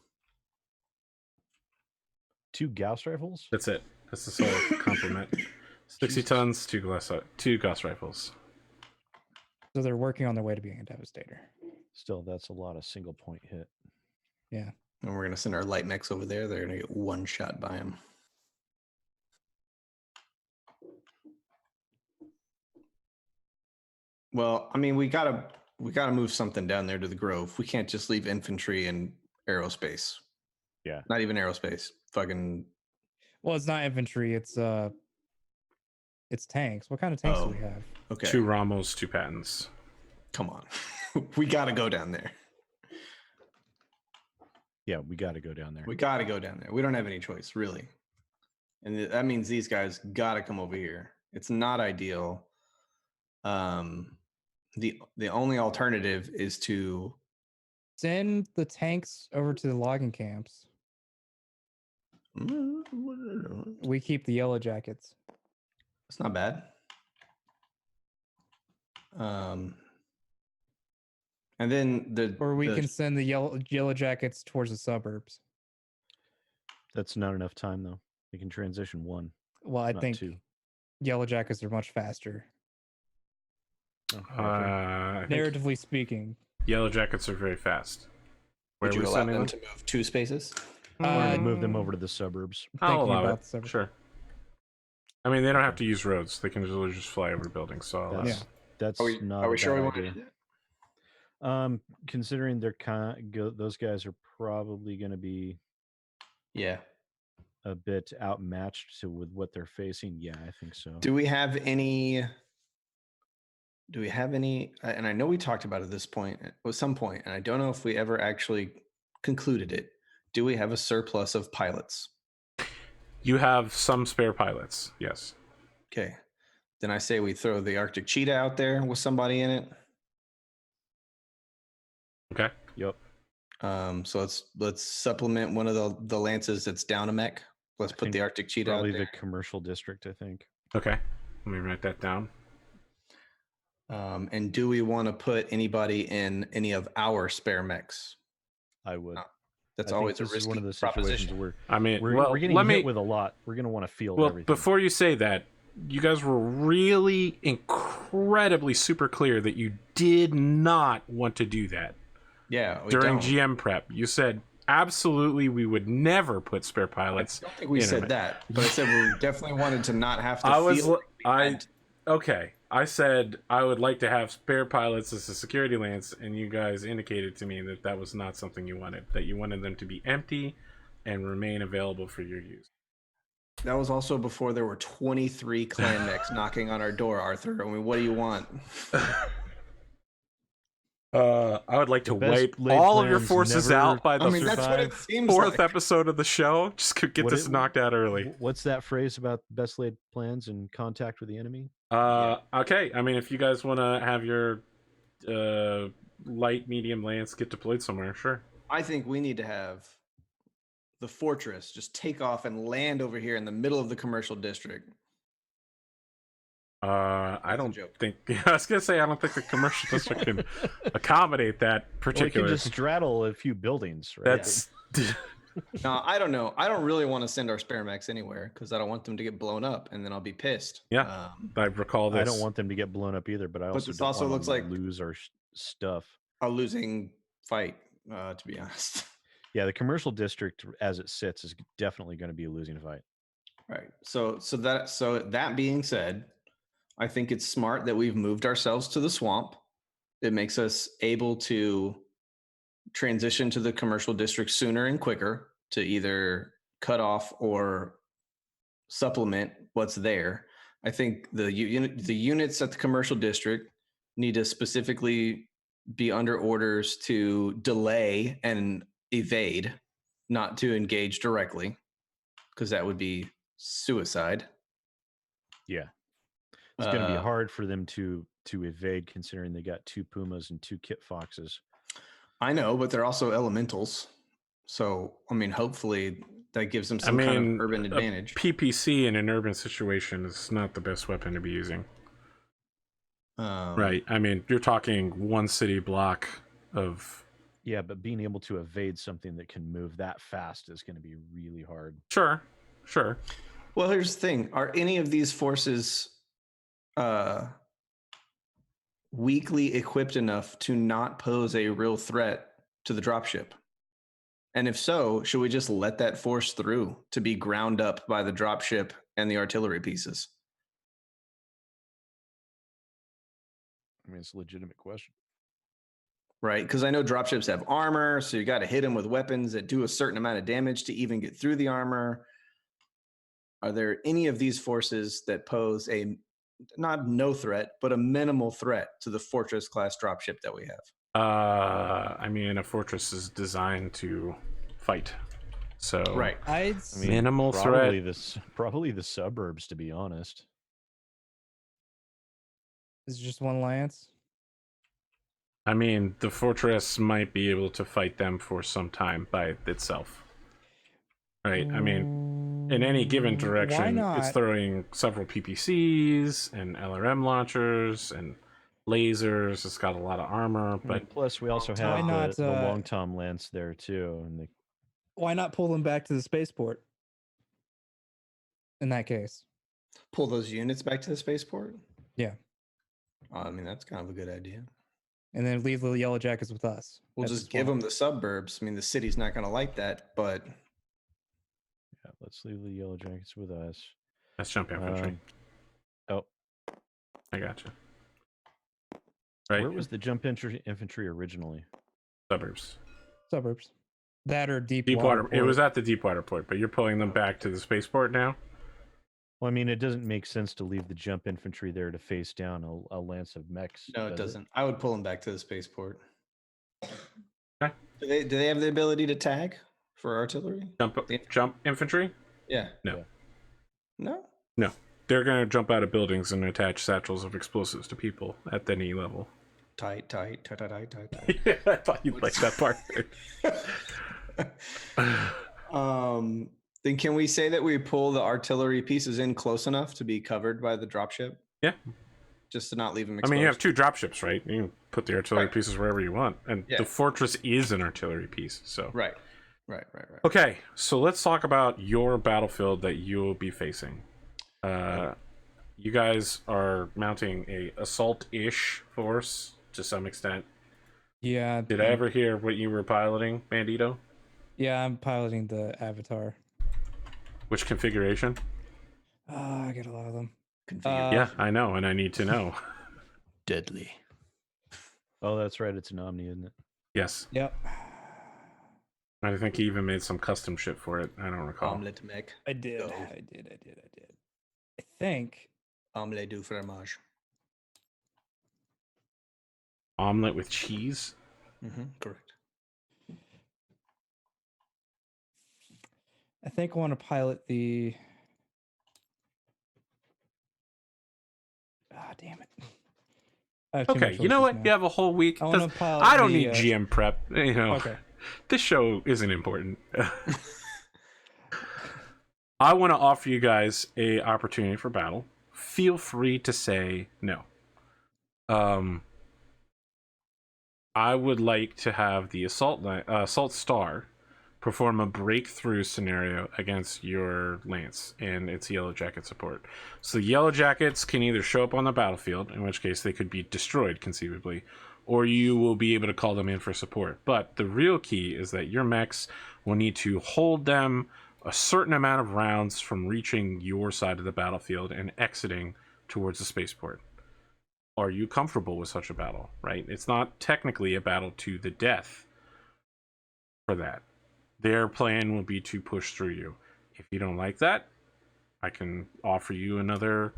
S4: 2 Gauss rifles?
S1: That's it. That's the sole compliment. 60
S4: Jesus.
S1: tons, 2 Gauss rifles.
S3: So they're working on their way to being a devastator.
S4: Still, that's a lot of single point hit.
S3: Yeah.
S6: And we're going to send our light mechs over there. They're going to get one shot by him. Well, I mean, we gotta move something down there to the Grove. We can't just leave infantry and aerospace.
S4: Yeah.
S6: Not even aerospace. Fucking.
S3: Well, it's not infantry. It's tanks. What kind of tanks do
S6: Oh.
S3: we have?
S6: Okay.
S1: 2 Ramos, 2 Patents.
S6: Come on. We gotta go down there.
S4: Yeah, we got to go down there.
S6: We gotta go down there. We don't have any choice, really. And that means these guys gotta come over here. It's not ideal. The only alternative is to.
S3: Send the tanks over to the logging camps. We keep the yellow jackets.
S6: It's not bad. And then
S3: Or we can send the yellow jackets towards the suburbs.
S4: That's not enough time, though. We can transition 1.
S3: Well, I
S4: not
S3: think
S4: 2.
S3: yellow jackets are much faster.
S4: Oh, okay.
S1: I think
S3: Narratively speaking.
S1: Yellow Jackets are very fast. Where
S6: Would
S1: are
S6: you
S1: we
S6: allow
S1: sending
S6: them
S1: them?
S6: to move 2 spaces?
S4: Or to
S3: Um,
S4: move them over to the suburbs.
S1: I'll
S3: thinking
S1: allow
S3: about
S1: it.
S3: several-
S1: Sure. I mean, they don't have to use roads. They can literally just fly over buildings. So I'll allow
S4: That's,
S1: it.
S4: that's not
S6: Are
S4: a
S6: we sure we
S4: bad
S6: want to
S4: idea.
S6: do that?
S4: Considering they're those guys are probably going to be
S6: Yeah.
S4: a bit outmatched with what they're facing. Yeah, I think so.
S6: Do we have any? And I know we talked about it at this point, at some point, and I don't know if we ever actually concluded it. Do we have a surplus of pilots?
S1: You have some spare pilots. Yes.
S6: Okay. Then I say we throw the Arctic Cheetah out there with somebody in it.
S1: Okay.
S4: Yep.
S6: So let's supplement one of the lances that's down a mech. Let's
S4: I
S6: put
S4: think
S6: the Arctic Cheetah out
S4: Probably
S6: there.
S4: the commercial district, I think.
S1: Okay. Let me write that down.
S6: And do we want to put anybody in any of our spare mechs?
S4: I would.
S6: That's
S4: I think
S6: always a
S4: this is
S6: risky
S4: one of the situations
S6: proposition.
S4: where
S1: I mean,
S4: we're getting hit with a lot. We're going to want to field
S1: well,
S4: everything.
S1: before you say that, you guys were really incredibly super clear that you did not want to do that
S6: Yeah, we
S1: during
S6: don't.
S1: GM prep. You said absolutely we would never put spare pilots.
S6: I don't think we
S1: in
S6: said
S1: it.
S6: that, but I said we definitely wanted to not have to feel
S1: okay. I said I would like to have spare pilots as a security lance, and you guys indicated to me that that was not something you wanted. That you wanted them to be empty and remain available for your use.
S6: That was also before there were 23 clan mechs knocking on our door, Arthur. I mean, what do you want?
S1: I would like to wipe
S4: laid
S1: all of your
S4: plans
S1: forces
S4: never
S1: out by the
S6: that's what it seems
S1: fourth
S6: like.
S1: episode of the show. Just could get
S4: What
S1: this knocked out early.
S4: What's that phrase about best laid plans and contact with the enemy?
S1: Okay. I mean, if you guys want to have your light, medium lance get deployed somewhere, sure.
S6: I think we need to have the fortress just take off and land over here in the middle of the commercial district.
S1: I don't think. I was gonna say I don't think the commercial district can accommodate that
S4: Well,
S1: particular.
S4: we can just straddle a few buildings, right?
S1: That's.
S6: No, I don't know. I don't really want to send our spare mechs anywhere because I don't want them to get blown up, and then I'll be pissed.
S1: Yeah, I recall this.
S4: I don't want them to get blown up either, but I also
S6: this
S4: don't
S6: also
S4: want
S6: looks
S4: them
S6: like
S4: to lose our stuff.
S6: A losing fight, to be honest.
S4: Yeah, the commercial district as it sits is definitely going to be a losing fight.
S6: Right. So that being said, I think it's smart that we've moved ourselves to the swamp. It makes us able to transition to the commercial district sooner and quicker to either cut off or supplement what's there. I think the units at the commercial district need to specifically be under orders to delay and evade, not to engage directly, because that would be suicide.
S4: Yeah. It's going to be hard for them to evade, considering they got 2 pumas and 2 kit foxes.
S6: I know, but they're also elementals. So, I mean, hopefully that gives them some kind of urban advantage.
S1: PPC in an urban situation is not the best weapon to be using. Right. I mean, you're talking one city block of...
S4: Yeah, but being able to evade something that can move that fast is going to be really hard.
S1: Sure.
S6: Well, here's the thing. Are any of these forces weakly equipped enough to not pose a real threat to the dropship? And if so, should we just let that force through to be ground up by the dropship and the artillery pieces?
S4: I mean, it's a legitimate question.
S6: Right, because I know dropships have armor, so you got to hit them with weapons that do a certain amount of damage to even get through the armor. Are there any of these forces that pose a no threat, but a minimal threat to the fortress class dropship that we have?
S1: I mean, a fortress is designed to fight, so
S6: right.
S4: I mean,
S1: minimal threat.
S4: Probably the suburbs, to be honest.
S3: Is it just one lance?
S1: I mean, the fortress might be able to fight them for some time by itself. Right? I mean, in any given direction, it's throwing several PPCs and LRM launchers and lasers. It's got a lot of armor, but
S4: plus we also have the Long Tom Lance there too. And
S3: why not pull them back to the spaceport? In that case,
S6: pull those units back to the spaceport.
S3: Yeah,
S6: I mean that's kind of a good idea.
S3: And then leave the Yellow Jackets with us.
S6: We'll just give them the suburbs. I mean, the city's not going to like that, but
S4: yeah, let's leave the Yellow Jackets with us.
S1: Let's jump infantry.
S4: Oh,
S1: I gotcha. Right.
S4: Where was the jump infantry originally?
S1: Suburbs.
S3: That or deep
S1: water.
S3: Port.
S1: It was at the deep water port, but you're pulling them back to the spaceport now?
S4: Well, I mean, it doesn't make sense to leave the jump infantry there to face down a lance of mechs.
S6: No, it doesn't. I would pull them back to the spaceport.
S1: Okay.
S6: Do they have the ability to tag for artillery?
S1: Jump infantry?
S6: Yeah.
S1: No.
S6: No?
S1: No. They're going to jump out of buildings and attach satchels of explosives to people at any level.
S6: Tight.
S1: Yeah, I thought you'd like that part.
S6: Then can we say that we pull the artillery pieces in close enough to be covered by the dropship?
S1: Yeah.
S6: just to not leave him
S1: I
S6: exposed.
S1: mean, you have 2 dropships, right? You can put the artillery
S6: Right.
S1: pieces wherever you want, and
S6: Yeah.
S1: the fortress is an artillery piece. So
S6: Right.
S1: Okay, so let's talk about your battlefield that you will be facing. You guys are mounting a assault-ish force to some extent.
S3: Yeah.
S1: Did I ever hear what you were piloting, Bandito?
S3: Yeah, I'm piloting the Avatar.
S1: Which configuration?
S3: I get a lot of them.
S1: Yeah, I know, and I need to know.
S6: Deadly.
S4: Oh, that's right. It's an Omni, isn't it?
S1: Yes.
S3: Yep.
S1: I think he even made some custom shit for it. I don't recall.
S6: Omelette mech.
S3: I did.
S6: Go.
S3: I think.
S6: Omelette du fromage.
S1: Omelet with cheese?
S6: Correct.
S3: I think I want to pilot the. Ah, damn it. I have too
S1: Okay,
S3: much
S1: you know
S3: choices
S1: what?
S3: now.
S1: You have a whole week.
S3: I wanna pilot
S1: I don't
S3: the,
S1: need GM prep. You know,
S3: Okay.
S1: this show isn't important. I want to offer you guys a opportunity for battle. Feel free to say no. I would like to have the assault star perform a breakthrough scenario against your lance and its yellow jacket support. So the yellow jackets can either show up on the battlefield, in which case they could be destroyed conceivably, or you will be able to call them in for support. But the real key is that your mechs will need to hold them a certain amount of rounds from reaching your side of the battlefield and exiting towards the spaceport. Are you comfortable with such a battle, right? It's not technically a battle to the death for that. Their plan will be to push through you. If you don't like that, I can offer you another.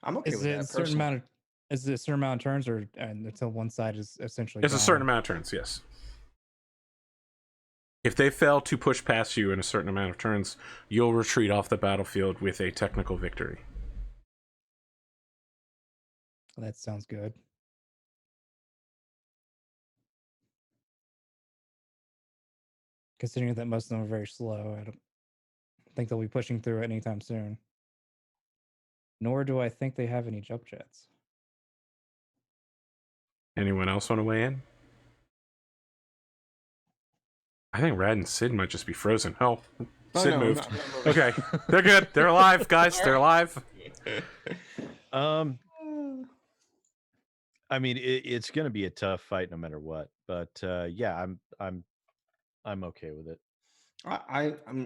S6: I'm okay
S3: Is
S6: with
S3: it
S6: that.
S3: a certain
S6: Personally.
S3: amount of? Is it a certain amount of turns, or until one side is essentially?
S1: It's a certain amount of turns, yes. If they fail to push past you in a certain amount of turns, you'll retreat off the battlefield with a technical victory.
S3: That sounds good. Considering that most of them are very slow, I don't think they'll be pushing through it anytime soon. Nor do I think they have any jump jets.
S1: Anyone else want to weigh in? I think Rad and Sid might just be frozen. Oh, Sid moved.
S6: I'm not moving.
S1: Okay, they're good. They're alive, guys. They're alive.
S4: I mean, it's going to be a tough fight no matter what. But yeah, I'm okay with it.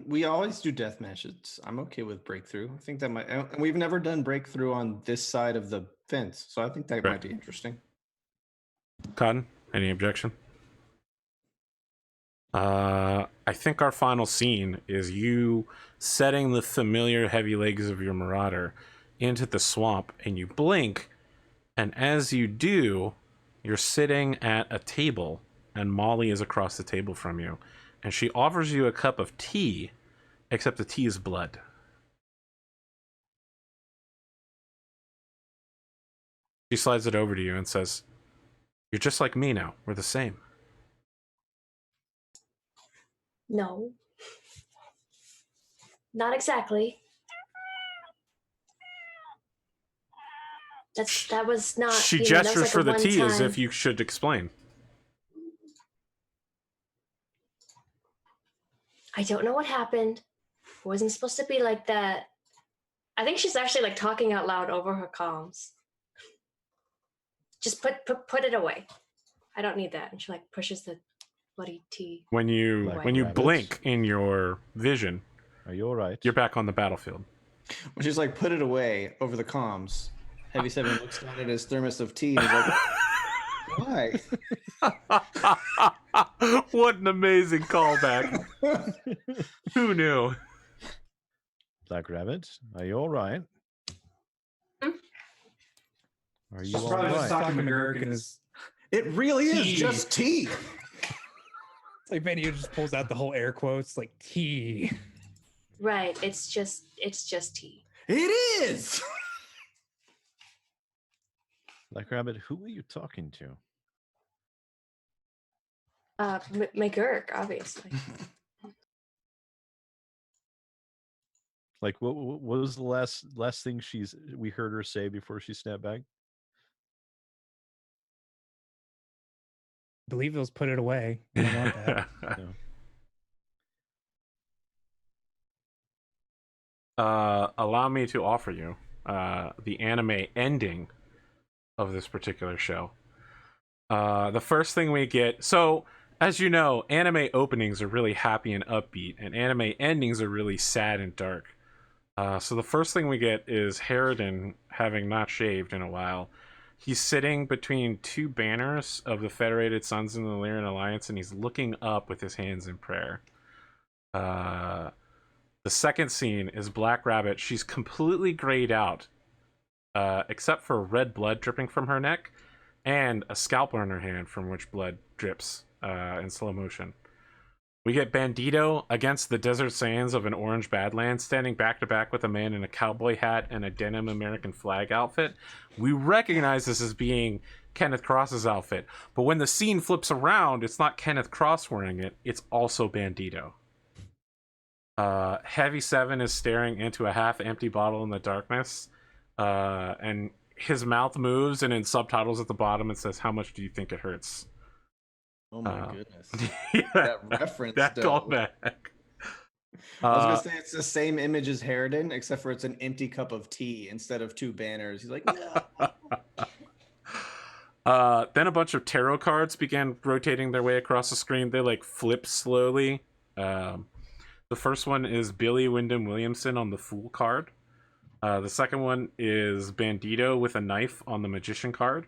S6: We always do death matches. I'm okay with breakthrough. I think that might, and we've never done breakthrough on this side of the fence, so I think that
S1: Right.
S6: might be interesting.
S1: Cotton, any objection? I think our final scene is you setting the familiar heavy legs of your marauder into the swamp, and you blink, and as you do, you're sitting at a table, and Molly is across the table from you, and she offers you a cup of tea, except the tea is blood. She slides it over to you and says, "You're just like me now. We're the same."
S5: No. Not exactly. That was not.
S1: She
S5: that was
S1: gestures
S5: like
S1: for
S5: a
S1: the tea as
S5: one-time-
S1: if you should explain.
S5: I don't know what happened. It wasn't supposed to be like that. I think she's actually like talking out loud over her comms. Just put it away. I don't need that. And she like pushes the bloody tea.
S1: When you
S4: Black
S1: when you
S4: rabbits.
S1: blink in your vision,
S4: Are you all right?
S1: you're back on the battlefield.
S6: When she's like, put it away over the comms. Heavy 7 looks down at his thermos of tea and he's like, why?
S1: What an amazing callback. Who knew?
S4: Black Rabbit, are you all right?
S5: Hmm?
S4: Are you
S7: She's
S4: all
S7: probably just
S4: right?
S7: talking to McGurk and his.
S6: It really is
S7: Tea.
S6: just tea.
S3: It's like Benny just pulls out the whole air quotes like tea.
S5: Right. It's just tea.
S6: It is.
S4: Black Rabbit, who are you talking to?
S5: McGurk, obviously.
S4: Like, what was the last thing we heard her say before she snapped back?
S3: I believe it was put it away. I don't want that.
S4: No.
S1: Allow me to offer you the anime ending of this particular show. The first thing we get, so as you know, anime openings are really happy and upbeat, and anime endings are really sad and dark. So the first thing we get is Harridan, having not shaved in a while. He's sitting between two banners of the Federated Sons and the Lyran Alliance, and he's looking up with his hands in prayer. The second scene is Black Rabbit. She's completely grayed out, except for red blood dripping from her neck and a scalpel in her hand from which blood drips in slow motion. We get Bandito against the Desert Sands of an orange Badlands, standing back to back with a man in a cowboy hat and a denim American flag outfit. We recognize this as being Kenneth Cross's outfit, but when the scene flips around, it's not Kenneth Cross wearing it, it's also Bandito. Heavy 7 is staring into a half-empty bottle in the darkness, and his mouth moves, and in subtitles at the bottom it says, "How much do you think it hurts?"
S6: Oh my goodness.
S1: Yeah,
S6: That reference.
S1: that
S6: though.
S1: callback.
S6: I was gonna say it's the same image as Harridan, except for it's an empty cup of tea instead of two banners. He's like, no.
S1: Then a bunch of tarot cards began rotating their way across the screen. They like flip slowly. The first one is Billy Wyndham Williamson on the Fool card. The second one is Bandito with a knife on the Magician card.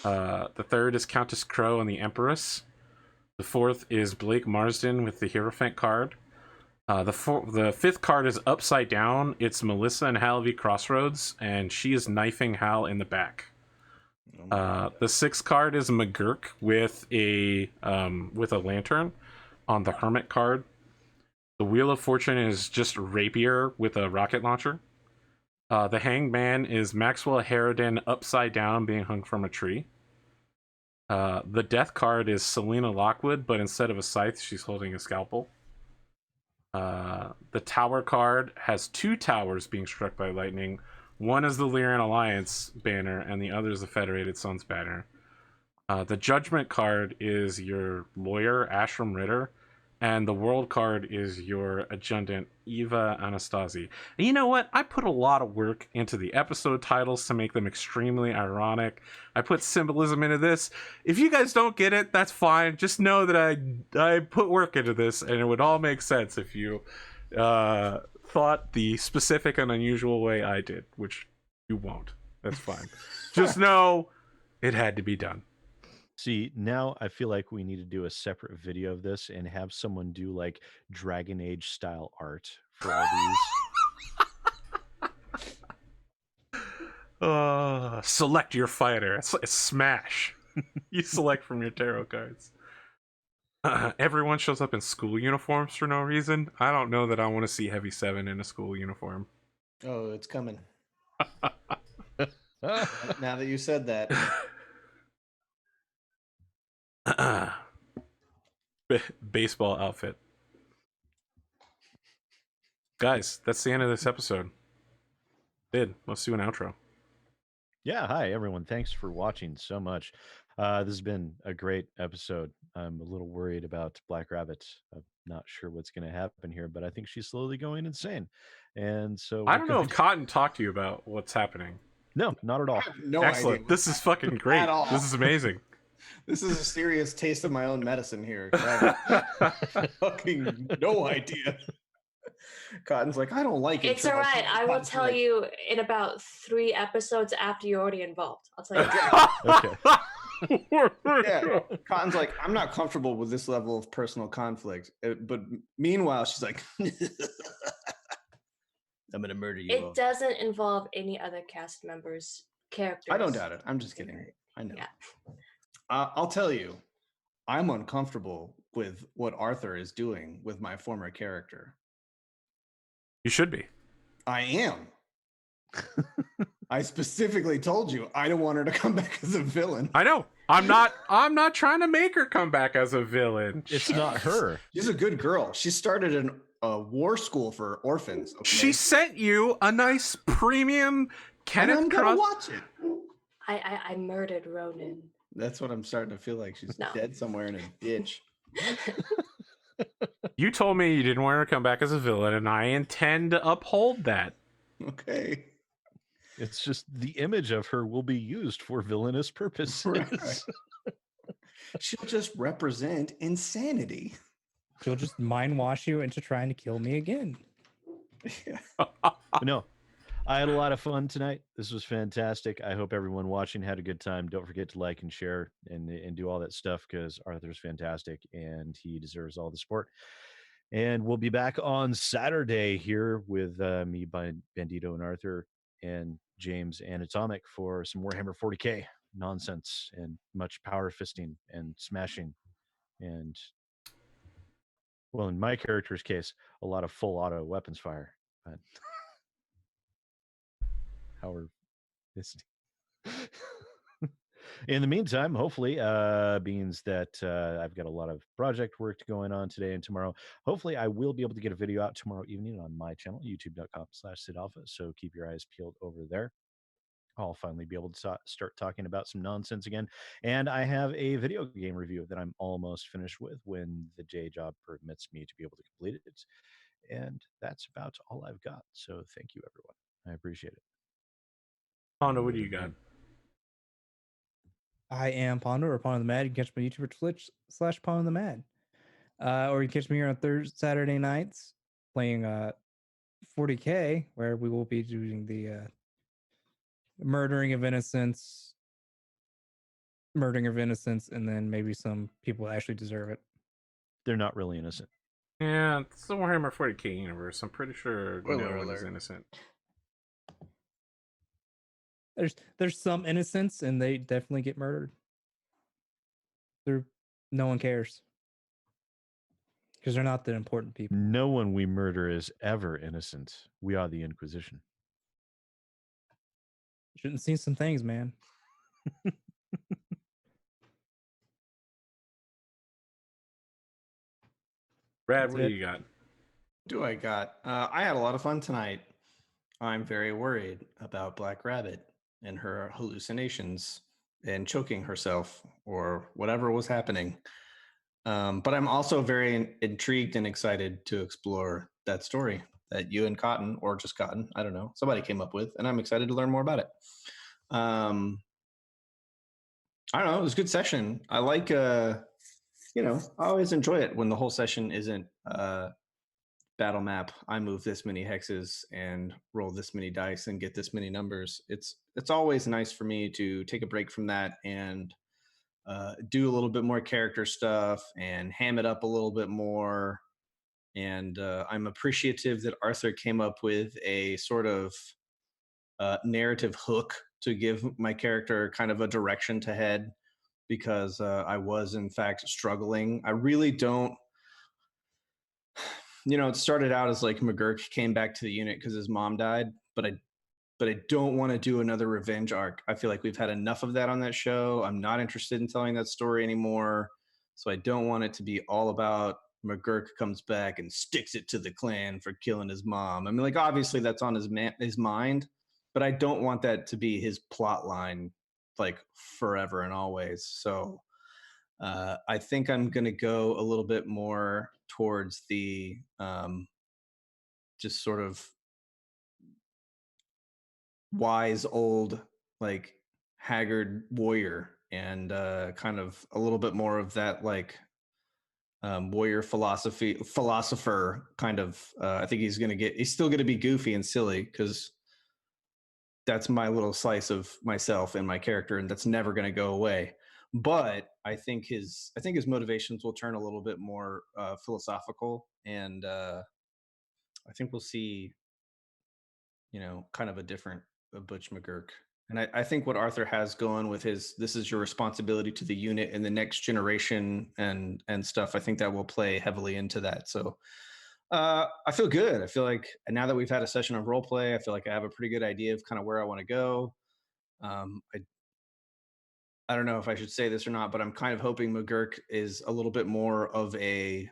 S1: The third is Countess Crow on the Empress. The fourth is Blake Marsden with the Hierophant card. The fifth card is upside down. It's Melissa and Hal V Crossroads, and she is knifing Hal in the back. The sixth card is McGurk with a lantern on the Hermit card. The Wheel of Fortune is just Rapier with a rocket launcher. The Hanged Man is Maxwell Harridan upside down being hung from a tree. The Death card is Selena Lockwood, but instead of a scythe, she's holding a scalpel. The Tower card has two towers being struck by lightning. One is the Lyran Alliance banner, and the other is the Federated Sons banner. The Judgment card is your lawyer, Ashram Ritter, and the World card is your adjutant, Eva Anastasi. And you know what? I put a lot of work into the episode titles to make them extremely ironic. I put symbolism into this. If you guys don't get it, that's fine. Just know that I put work into this, and it would all make sense if you thought the specific and unusual way I did, which you won't. That's fine. Just know it had to be done.
S4: See, now I feel like we need to do a separate video of this and have someone do like Dragon Age style art for all these.
S1: Select your fighter. It's like Smash. You select from your tarot cards. Everyone shows up in school uniforms for no reason. I don't know that I want to see Heavy 7 in a school uniform.
S6: Oh, it's coming. Now that you said that.
S1: Baseball outfit. Guys, that's the end of this episode. Let's do an outro.
S4: Yeah, hi everyone. Thanks for watching so much. This has been a great episode. I'm a little worried about Black Rabbit. I'm not sure what's going to happen here, but I think she's slowly going insane. And so
S1: I don't know if Cotton talked to you about what's happening.
S4: No, not at all.
S6: No
S1: Excellent.
S6: idea.
S1: This is fucking great.
S6: At all.
S1: This is amazing.
S6: This is a serious taste of my own medicine here. I have fucking no idea. Cotton's like, I don't like it.
S5: It's all right. I will tell you in about 3 episodes after you're already involved. I'll tell you.
S4: Okay.
S6: Yeah. Cotton's like, I'm not comfortable with this level of personal conflict. But meanwhile, she's like, I'm going to murder you.
S5: It doesn't involve any other cast members' characters.
S6: I don't doubt it. I'm just kidding. I know.
S5: Yeah.
S6: I'll tell you, I'm uncomfortable with what Arthur is doing with my former character.
S1: You should be.
S6: I am. I specifically told you I don't want her to come back as a villain.
S1: I know. I'm not trying to make her come back as a villain.
S4: It's not her.
S6: She's a good girl. She started a war school for orphans. Okay?
S1: She sent you a nice premium
S6: and
S1: Kenneth
S6: I'm gonna
S1: Cross.
S6: watch it.
S5: I murdered Ronan.
S6: That's what I'm starting to feel like. She's
S5: No.
S6: dead somewhere in a ditch.
S1: You told me you didn't want her to come back as a villain, and I intend to uphold that.
S6: Okay.
S4: It's just the image of her will be used for villainous purposes.
S6: Right. She'll just represent insanity.
S3: She'll just mind wash you into trying to kill me again.
S6: Yeah.
S4: But no, I had a lot of fun tonight. This was fantastic. I hope everyone watching had a good time. Don't forget to like and share and do all that stuff because Arthur's fantastic and he deserves all the support. And we'll be back on Saturday here with me, Bandito, and Arthur, and James and Atomic for some Warhammer 40k nonsense and much power fisting and smashing. And, well, in my character's case, a lot of full auto weapons fire. But power fisting. In the meantime, hopefully, beings that I've got a lot of project work going on today and tomorrow. Hopefully, I will be able to get a video out tomorrow evening on my channel, youtube.com/SidAlpha. So keep your eyes peeled over there. I'll finally be able to start talking about some nonsense again. And I have a video game review that I'm almost finished with when the day job permits me to be able to complete it. And that's about all I've got. So thank you, everyone. I appreciate it.
S1: Pondo, what do you got?
S3: I am Pondo or Pondothemad. You can catch my YouTube or Twitch/Pondothemad. Or you can catch me here on Thursday, Saturday nights playing 40k, where we will be doing the murdering of innocents, and then maybe some people actually deserve it.
S4: They're not really innocent.
S1: Yeah, it's the Warhammer 40k universe. I'm pretty sure
S6: Spoiler
S1: no one is
S6: alert.
S1: innocent.
S3: There's some innocents, and they definitely get murdered. No one cares because they're not the important people.
S4: No one we murder is ever innocent. We are the Inquisition.
S3: Shouldn't see some things, man.
S1: Brad,
S3: That's
S1: what do
S3: it.
S1: you got?
S6: Do I got? I had a lot of fun tonight. I'm very worried about Black Rabbit and her hallucinations and choking herself or whatever was happening. But I'm also very intrigued and excited to explore that story that you and Cotton, or just Cotton, I don't know, somebody came up with, and I'm excited to learn more about it. I don't know. It was a good session. I like, I always enjoy it when the whole session isn't battle map. I move this many hexes and roll this many dice and get this many numbers. It's always nice for me to take a break from that and do a little bit more character stuff and ham it up a little bit more. And I'm appreciative that Arthur came up with a sort of narrative hook to give my character kind of a direction to head, because I was in fact struggling. I really don't, it started out as like McGurk came back to the unit because his mom died, but I don't want to do another revenge arc. I feel like we've had enough of that on that show. I'm not interested in telling that story anymore. So I don't want it to be all about McGurk comes back and sticks it to the clan for killing his mom. I mean, like, obviously that's on his mind, but I don't want that to be his plot line, like, forever and always. So I think I'm going to go a little bit more towards the just sort of wise old, like, haggard warrior, and kind of a little bit more of that, like, warrior philosopher kind of. I think he's still going to be goofy and silly because that's my little slice of myself and my character, and that's never going to go away. But I think his motivations will turn a little bit more philosophical, and I think we'll see, kind of a different Butch McGurk. And I think what Arthur has going with his "this is your responsibility to the unit and the next generation" and stuff, I think that will play heavily into that. So I feel good. I feel like now that we've had a session of role play, I feel like I have a pretty good idea of kind of where I want to go. I don't know if I should say this or not, but I'm kind of hoping McGurk is a little bit more of a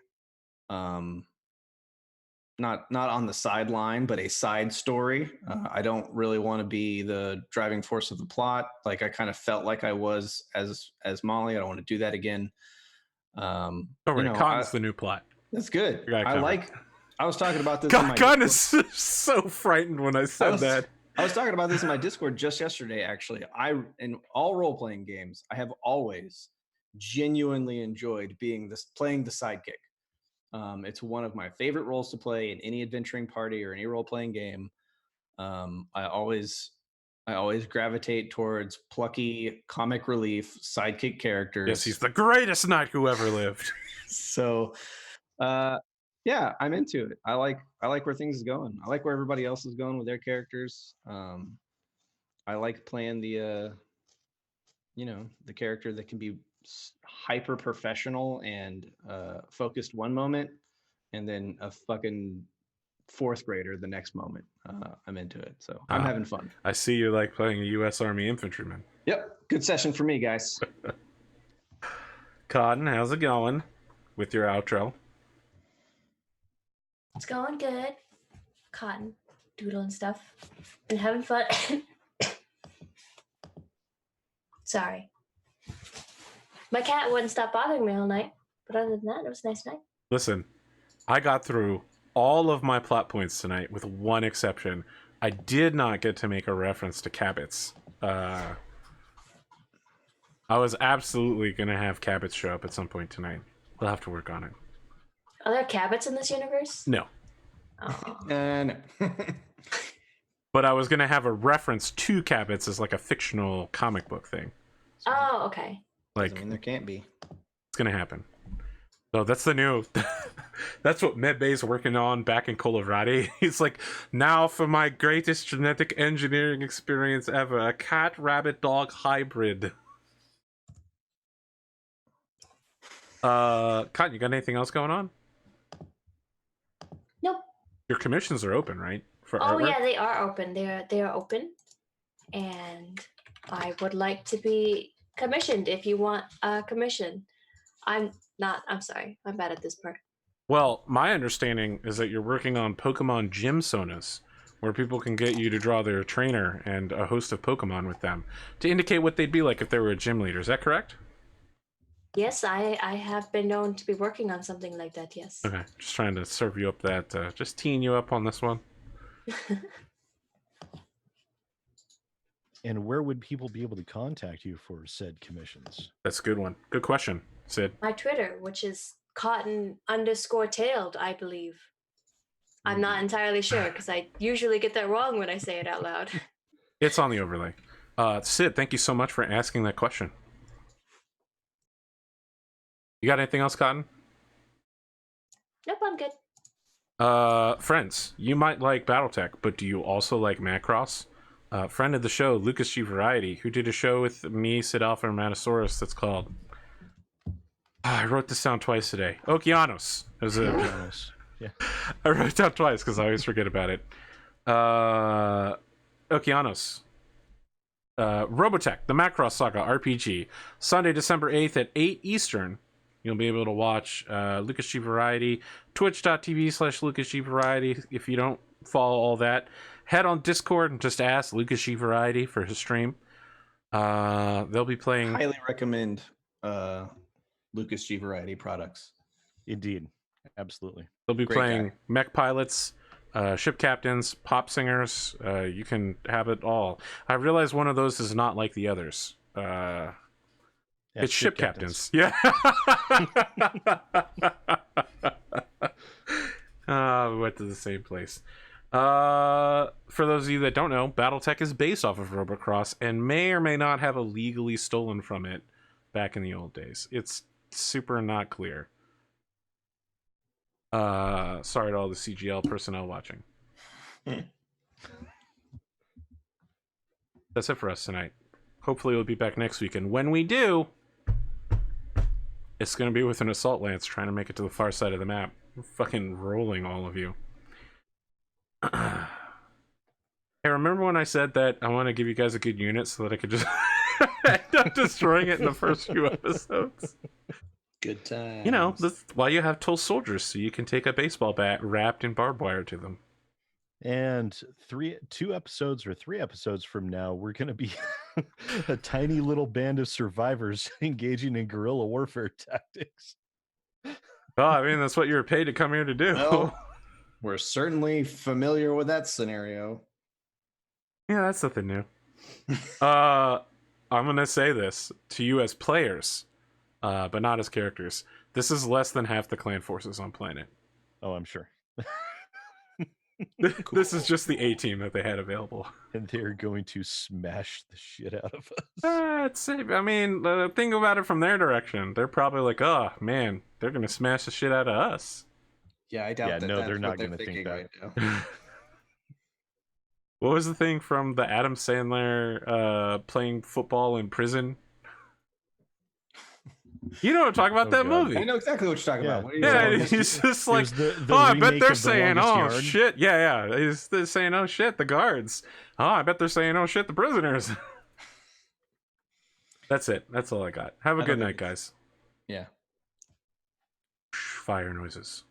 S6: not on the sideline, but a side story. I don't really want to be the driving force of the plot. Like I kind of felt like I was as Molly. I don't want to do that again.
S1: Don't worry, Cotton's the new plot.
S6: That's good.
S1: You got it covered.
S6: I was talking about this.
S1: Cotton is so frightened when I said that.
S6: I was talking about this in my Discord just yesterday. Actually, in all role playing games, I have always genuinely enjoyed playing the sidekick. It's one of my favorite roles to play in any adventuring party or any role playing game. I always gravitate towards plucky comic relief sidekick characters.
S1: Yes, he's the greatest knight who ever lived.
S6: So, yeah, I'm into it. I like where things is going. I like where everybody else is going with their characters. I like playing the character that can be hyper professional and focused one moment, and then a fucking fourth grader the next moment. I'm into it, so I'm having fun.
S1: I see you like playing a U.S. Army infantryman.
S6: Yep, good session for me, guys.
S1: Cotton, how's it going with your outro?
S5: It's going good. Cotton, doodling stuff, and having fun. Sorry. My cat wouldn't stop bothering me all night, but other than that, it was a nice night.
S1: Listen, I got through all of my plot points tonight with one exception. I did not get to make a reference to Cabots. I was absolutely going to have Cabots show up at some point tonight. We'll have to work on it.
S5: Are there Cabots in this universe?
S1: No.
S5: Oh.
S6: No.
S1: But I was going to have a reference to Cabots as like a fictional comic book thing.
S5: Oh, okay.
S6: Like, there can't be.
S1: It's going to happen. So that's the new... That's what Medbay's working on back in Colorado. He's like, now for my greatest genetic engineering experience ever, a cat-rabbit-dog hybrid. Cotton, you got anything else going on?
S5: Nope.
S1: Your commissions are open, right? For
S5: Oh
S1: artwork?
S5: yeah, they are open. They are open, and I would like to be commissioned if you want a commission. I'm sorry. I'm bad at this part.
S1: Well, my understanding is that you're working on Pokemon Gym Sonas, where people can get you to draw their trainer and a host of Pokemon with them to indicate what they'd be like if they were a gym leader. Is that correct?
S5: Yes, I have been known to be working on something like that, yes.
S1: Okay, just trying to serve you up that, just teeing you up on this one.
S4: And where would people be able to contact you for said commissions?
S1: That's a good one. Good question, Sid.
S5: My Twitter, which is Cotton_tailed, I believe. I'm not entirely sure because I usually get that wrong when I say it out loud.
S1: It's on the overlay. Sid, thank you so much for asking that question. You got anything else, Cotton?
S5: Nope, I'm good.
S1: Friends, you might like Battletech, but do you also like Macross? Friend of the show, Lucas G. Variety, who did a show with me, SidAlpha, and Raddosaurus that's called... I wrote this down twice today. Okeanos. It was
S4: Okeanos. Yeah.
S1: I wrote it down twice because I always forget about it. Okeanos. Robotech, the Macross Saga RPG. Sunday, December 8th at 8 Eastern. You'll be able to watch Lucas G. Variety. Twitch.tv/Lucas G. Variety. If you don't follow all that, head on Discord and just ask Lucas G. Variety for his stream. They'll be playing...
S6: Highly recommend Lucas G. Variety products.
S4: Indeed. Absolutely.
S1: They'll be
S6: Great
S1: playing
S6: guy.
S1: mech pilots, ship captains, pop singers. You can have it all. I realize one of those is not like the others.
S4: Yeah,
S1: It's ship captains. Yeah. We went to the same place. For those of you that don't know, Battletech is based off of Robocross and may or may not have illegally stolen from it back in the old days. It's super not clear. Sorry to all the CGL personnel watching. That's it for us tonight. Hopefully we'll be back next week, and when we do, it's going to be with an assault lance trying to make it to the far side of the map. I'm fucking rolling all of you. Hey, remember when I said that I want to give you guys a good unit so that I could just end up destroying it in the first few episodes?
S6: Good time.
S1: You know, that's why you have tool soldiers, so you can take a baseball bat wrapped in barbed wire to them.
S4: And 3 episodes from now, we're going to be a tiny little band of survivors engaging in guerrilla warfare tactics.
S1: Oh, I mean, that's what you were paid to come here to do.
S6: Well, we're certainly familiar with that scenario.
S1: Yeah, that's nothing new. I'm gonna say this to you as players, but not as characters. This is less than half the clan forces on planet.
S4: Oh, I'm sure.
S1: This is just the A team that they had available.
S4: And they're going to smash the shit out of us.
S1: I mean, think about it from their direction. They're probably like, oh man, they're gonna smash the shit out of us.
S6: Yeah, I doubt
S4: Yeah,
S6: that.
S4: no,
S6: That's
S4: they're
S6: what
S4: not gonna think
S6: thinking
S4: that.
S6: right now.
S1: What was the thing from the Adam Sandler playing football in prison? You know what I'm talking about,
S4: Oh,
S1: that
S4: God.
S1: movie.
S6: I know exactly what you're talking
S4: Yeah.
S6: about. What are you
S1: Yeah,
S6: talking
S1: and he's just
S4: It
S1: like,
S4: was the
S1: oh, I bet
S4: remake
S1: they're
S4: of The
S1: saying,
S4: Longest
S1: oh,
S4: Yard.
S1: shit. Yeah. They're saying, oh, shit, the guards. Oh, I bet they're saying, oh, shit, the prisoners. That's it. That's all I got. Have a
S6: I
S1: good
S6: don't
S1: night,
S6: think
S1: guys.
S6: Yeah.
S1: Fire noises.